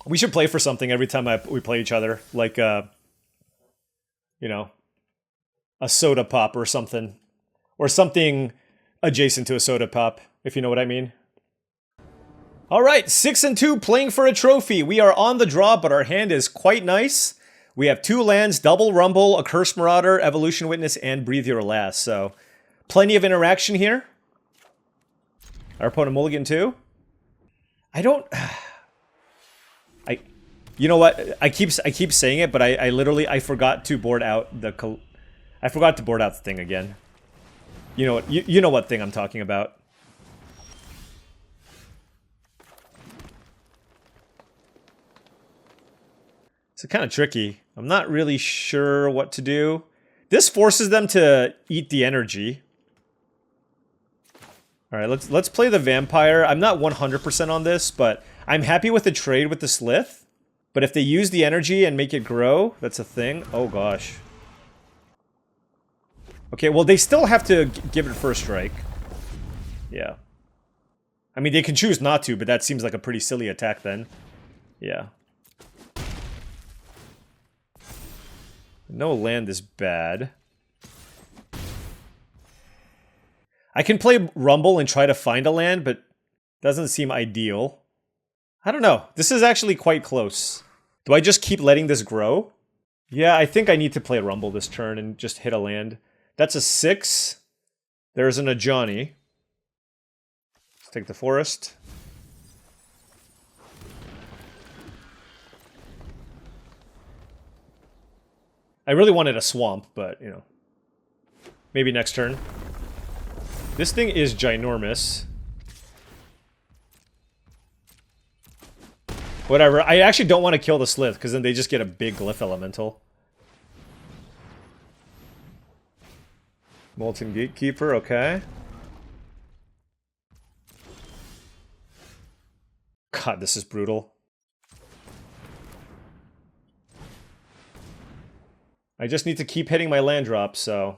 We should play for something every time we play each other. Like, you know, a soda pop or something. Or something adjacent to a soda pop, if you know what I mean. Alright, 6-2, playing for a trophy. We are on the draw, but our hand is quite nice. We have 2 lands, Double Rumble, Accursed Marauder, Evolution Witness, and Breathe Your Last. So, plenty of interaction here. Our opponent mulligan too. You know what? I keep saying it, but I literally forgot to board out the thing again. You know what thing I'm talking about. It's kind of tricky. I'm not really sure what to do. This forces them to eat the energy. All right, let's play the vampire. I'm not 100% on this, but I'm happy with the trade with the Slith. But if they use the energy and make it grow, that's a thing. Oh gosh. Okay, well they still have to give it first strike. Yeah. I mean, they can choose not to, but that seems like a pretty silly attack then. Yeah. No land is bad. I can play Rumble and try to find a land, but doesn't seem ideal. I don't know. This is actually quite close. Do I just keep letting this grow? Yeah, I think I need to play Rumble this turn and just hit a land. That's a 6. There's an Ajani. Let's take the forest. I really wanted a swamp, but, you know. Maybe next turn. This thing is ginormous. Whatever. I actually don't want to kill the Slith, because then they just get a big Glyph Elemental. Molten Gatekeeper, okay. God, this is brutal. I just need to keep hitting my land drops, so...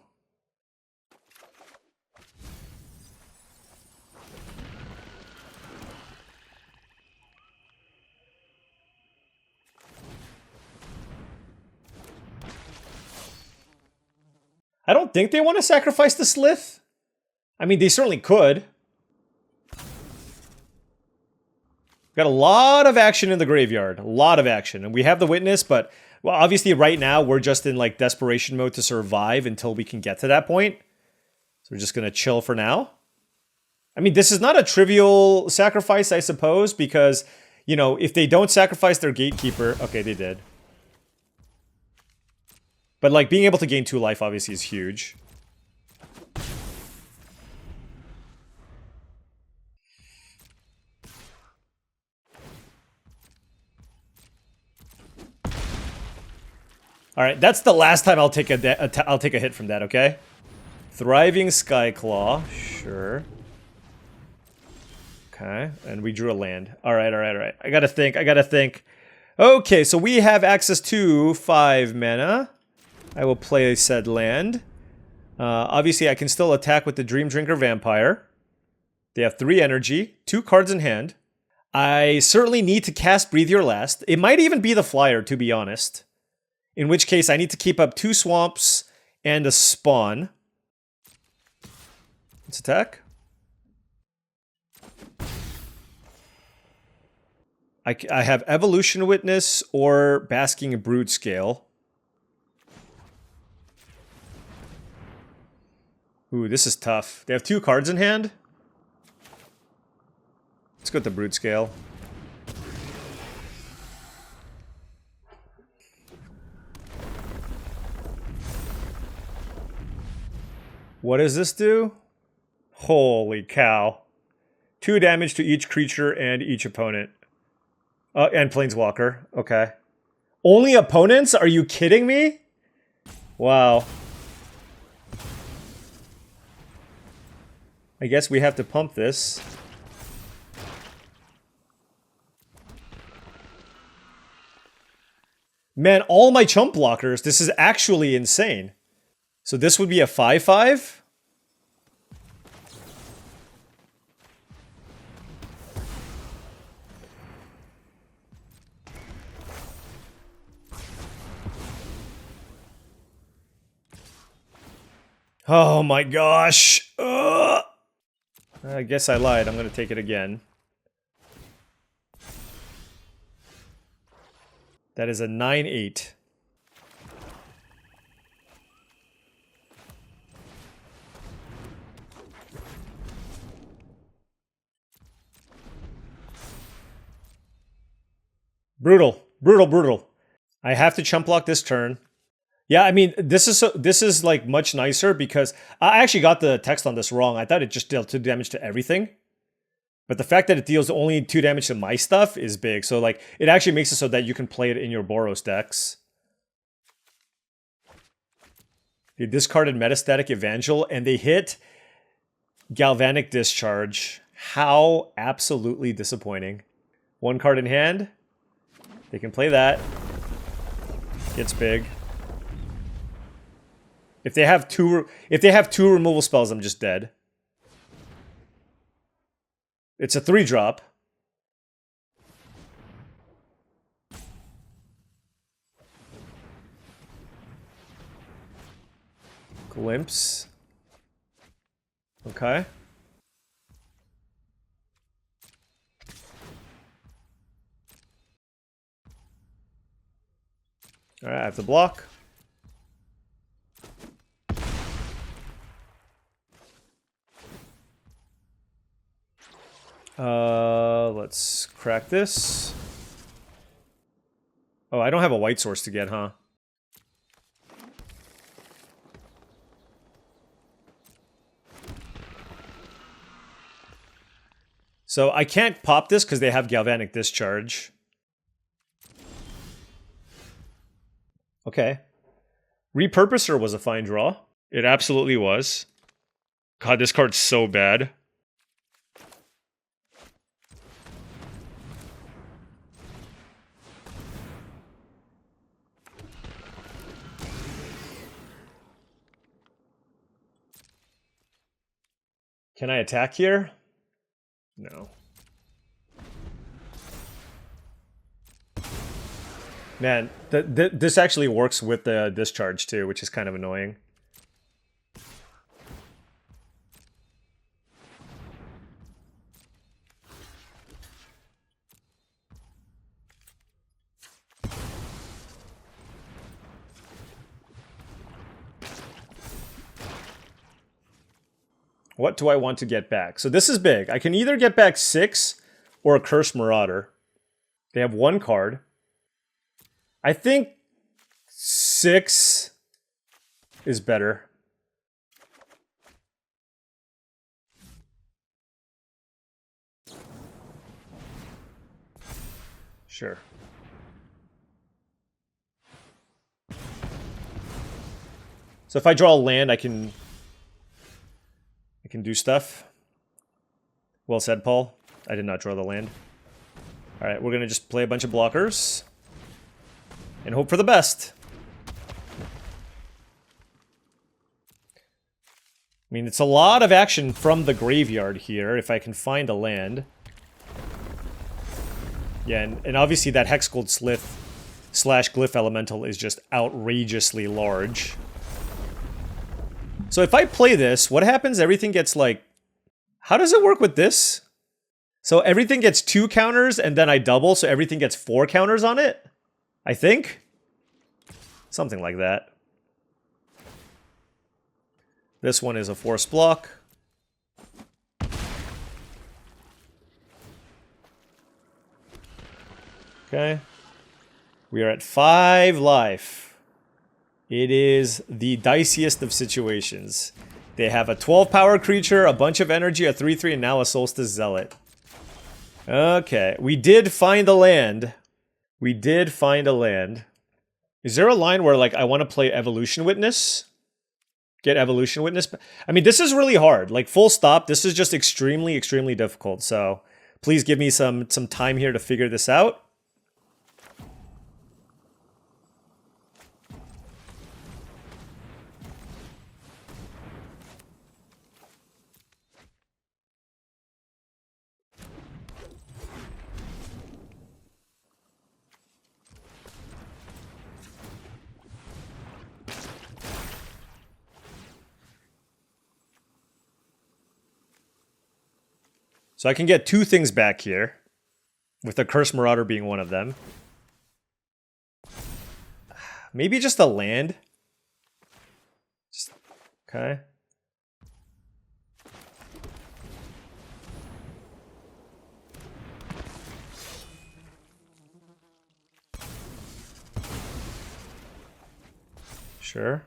I don't think they want to sacrifice the Slith. I mean, they certainly could. Got a lot of action in the graveyard. A lot of action. And we have the Witness, but... Well, obviously, right now, we're just in, like, desperation mode to survive until we can get to that point. So we're just going to chill for now. I mean, this is not a trivial sacrifice, I suppose, because, you know, if they don't sacrifice their Gatekeeper... Okay, they did. But, like, being able to gain 2 life, obviously, is huge. All right, that's the last time I'll take I'll take a hit from that. Okay. Thriving Skyclaw, sure. Okay, and we drew a land. All right, all right, all right. I gotta think. Okay, so we have access to 5 mana. I will play said land. Obviously, I can still attack with the Dream Drinker Vampire. They have 3 energy, 2 cards in hand. I certainly need to cast Breathe Your Last. It might even be the flyer, to be honest. In which case, I need to keep up 2 swamps and a spawn. Let's attack. I have Evolution Witness or Basking Brood Scale. Ooh, this is tough. They have 2 cards in hand. Let's go with the Brood Scale. What does this do? Holy cow. 2 damage to each creature and each opponent. And Planeswalker. Okay. Only opponents? Are you kidding me? Wow. I guess we have to pump this. Man, all my chump blockers. This is actually insane. So this would be a 5/5? Oh my gosh. Ugh. I guess I lied. I'm going to take it again. That is a 9/8. Brutal. Brutal, brutal. I have to chump block this turn. Yeah, I mean, this is like much nicer because I actually got the text on this wrong. I thought it just dealt 2 damage to everything. But the fact that it deals only 2 damage to my stuff is big. So like it actually makes it so that you can play it in your Boros decks. They discarded Metastatic Evangel and they hit Galvanic Discharge. How absolutely disappointing. 1 card in hand. They can play that. Gets big. If they have two removal spells, I'm just dead. It's a 3-drop. Glimpse. Okay. All right, I have to block. Let's crack this. Oh, I don't have a white source to get, huh? So I can't pop this because they have Galvanic Discharge. Okay. Repurposer was a fine draw. It absolutely was. God, this card's so bad. Can I attack here? No. Man, this actually works with the discharge too, which is kind of annoying. What do I want to get back? So this is big. I can either get back 6 or a Cursed Marauder. They have 1 card. I think 6 is better. Sure. So if I draw a land, I can do stuff. Well said, Paul. I did not draw the land. Alright, we're going to just play a bunch of blockers. And hope for the best. I mean, it's a lot of action from the graveyard here, if I can find a land. Yeah, and obviously that Hexgold Slith / Glyph Elemental is just outrageously large. So if I play this, what happens? Everything gets like... How does it work with this? So everything gets 2 counters, and then I double, so everything gets 4 counters on it? I think? Something like that. This one is a force block. Okay. We are at 5 life. It is the diciest of situations. They have a 12 power creature, a bunch of energy, a 3/3, and now a Solstice Zealot. Okay, we did find a land. We did find a land. Is there a line where, like, I want to play Evolution Witness? Get Evolution Witness? I mean, this is really hard. Like, full stop, this is just extremely, extremely difficult. So, please give me some time here to figure this out. So I can get 2 things back here, with the Curse Marauder being one of them. Maybe just a land. Okay. Sure.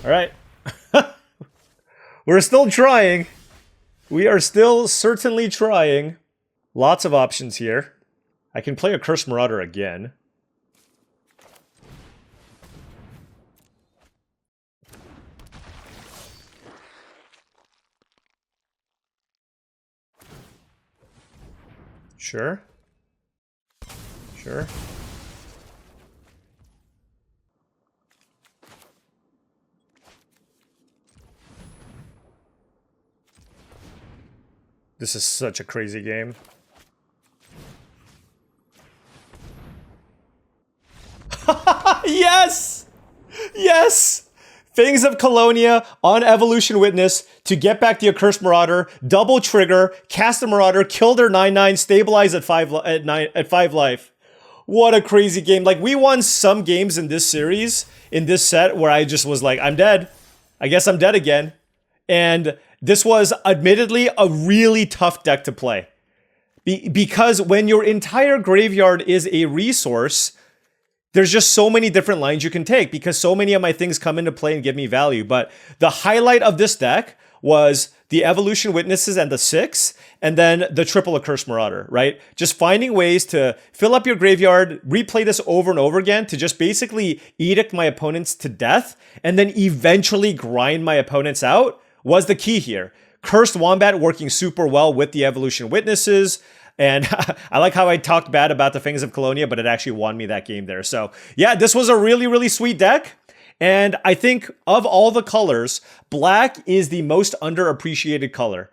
All right. We're still trying. We are still certainly trying. Lots of options here. I can play a Curse Marauder again. Sure. Sure. This is such a crazy game. Yes! Yes! Fangs of Colonia on Evolution Witness to get back the Accursed Marauder, double trigger, cast a Marauder, kill their 9/9, stabilize at 5 life. What a crazy game. Like, we won some games in this series, in this set, where I just was like, I'm dead. I guess I'm dead again. And this was admittedly a really tough deck to play. Because when your entire graveyard is a resource, there's just so many different lines you can take because so many of my things come into play and give me value. But the highlight of this deck was the Evolution Witnesses and the 6, and then the triple Accursed Marauder, right? Just finding ways to fill up your graveyard, replay this over and over again to just basically edict my opponents to death, and then eventually grind my opponents out was the key here. Cursed Wombat working super well with the Evolution Witnesses. And I like how I talked bad about the Fangs of Colonia, but it actually won me that game there. So yeah, this was a really, really sweet deck. And I think of all the colors, black is the most underappreciated color.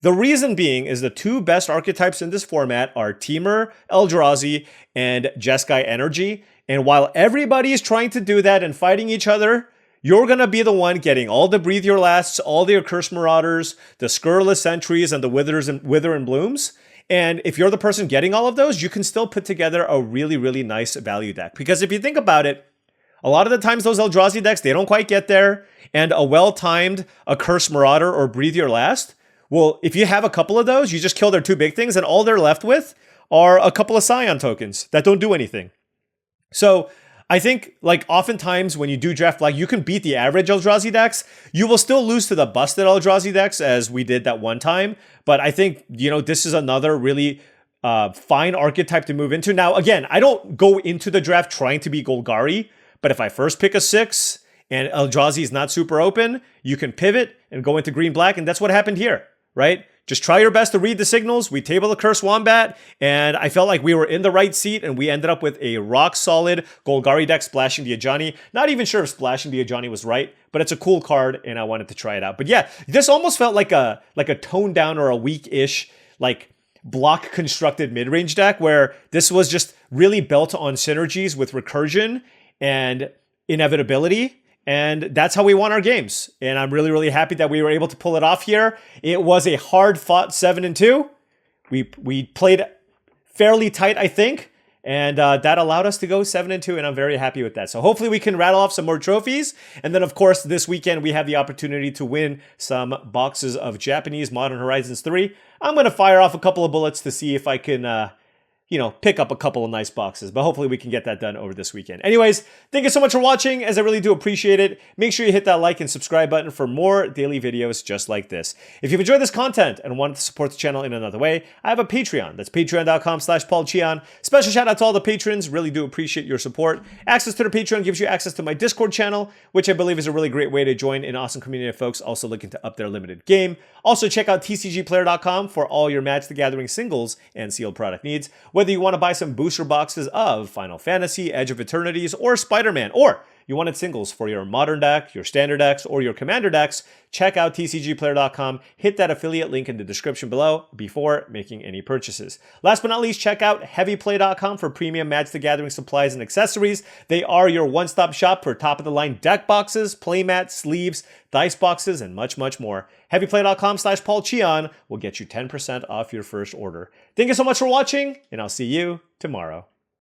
The reason being is the 2 best archetypes in this format are Temur, Eldrazi, and Jeskai Energy. And while everybody is trying to do that and fighting each other, you're going to be the one getting all the Breathe Your Lasts, all the Accursed Marauders, the Scurrilous Sentries, and the Wither and Blooms. And if you're the person getting all of those, you can still put together a really, really nice value deck. Because if you think about it, a lot of the times those Eldrazi decks, they don't quite get there. And a well-timed Accursed Marauder or Breathe Your Last, well, if you have a couple of those, you just kill their 2 big things, and all they're left with are a couple of Scion tokens that don't do anything. So I think, like, oftentimes when you do draft black, you can beat the average Eldrazi decks. You will still lose to the busted Eldrazi decks, as we did that one time. But I think, you know, this is another really fine archetype to move into. Now, again, I don't go into the draft trying to be Golgari, but if I first pick a 6 and Eldrazi is not super open, you can pivot and go into green-black, and that's what happened here, right? Just try your best to read the signals. We table the Cursed Wombat, and I felt like we were in the right seat, and we ended up with a rock-solid Golgari deck splashing the Ajani. Not even sure if splashing the Ajani was right, but it's a cool card, and I wanted to try it out. But yeah, this almost felt like a toned down or a weak-ish, like, block constructed mid-range deck, where this was just really built on synergies with Recursion and Inevitability. And that's how we won our games. And I'm really, really happy that we were able to pull it off here. It was a hard-fought 7-2. We played fairly tight, I think. And that allowed us to go 7-2, and I'm very happy with that. So hopefully we can rattle off some more trophies. And then, of course, this weekend we have the opportunity to win some boxes of Japanese Modern Horizons 3. I'm going to fire off a couple of bullets to see if I can pick up a couple of nice boxes. But hopefully we can get that done over this weekend. Anyways, thank you so much for watching, as I really do appreciate it. Make sure you hit that like and subscribe button for more daily videos just like this. If you've enjoyed this content and wanted to support the channel in another way, I have a Patreon. That's patreon.com/paulcheon. Special shout out to all the patrons. Really do appreciate your support. Access to the Patreon gives you access to my Discord channel, which I believe is a really great way to join an awesome community of folks also looking to up their limited game. Also, check out TCGplayer.com for all your Magic the Gathering singles and sealed product needs. Whether you want to buy some booster boxes of Final Fantasy, Edge of Eternities, or Spider-Man, or you wanted singles for your Modern deck, your Standard decks, or your Commander decks, check out TCGplayer.com. Hit that affiliate link in the description below before making any purchases. Last but not least, check out HeavyPlay.com for premium Magic the Gathering supplies and accessories. They are your one-stop shop for top-of-the-line deck boxes, playmats, sleeves, dice boxes, and much, much more. HeavyPlay.com/paulcheon will get you 10% off your first order. Thank you so much for watching, and I'll see you tomorrow.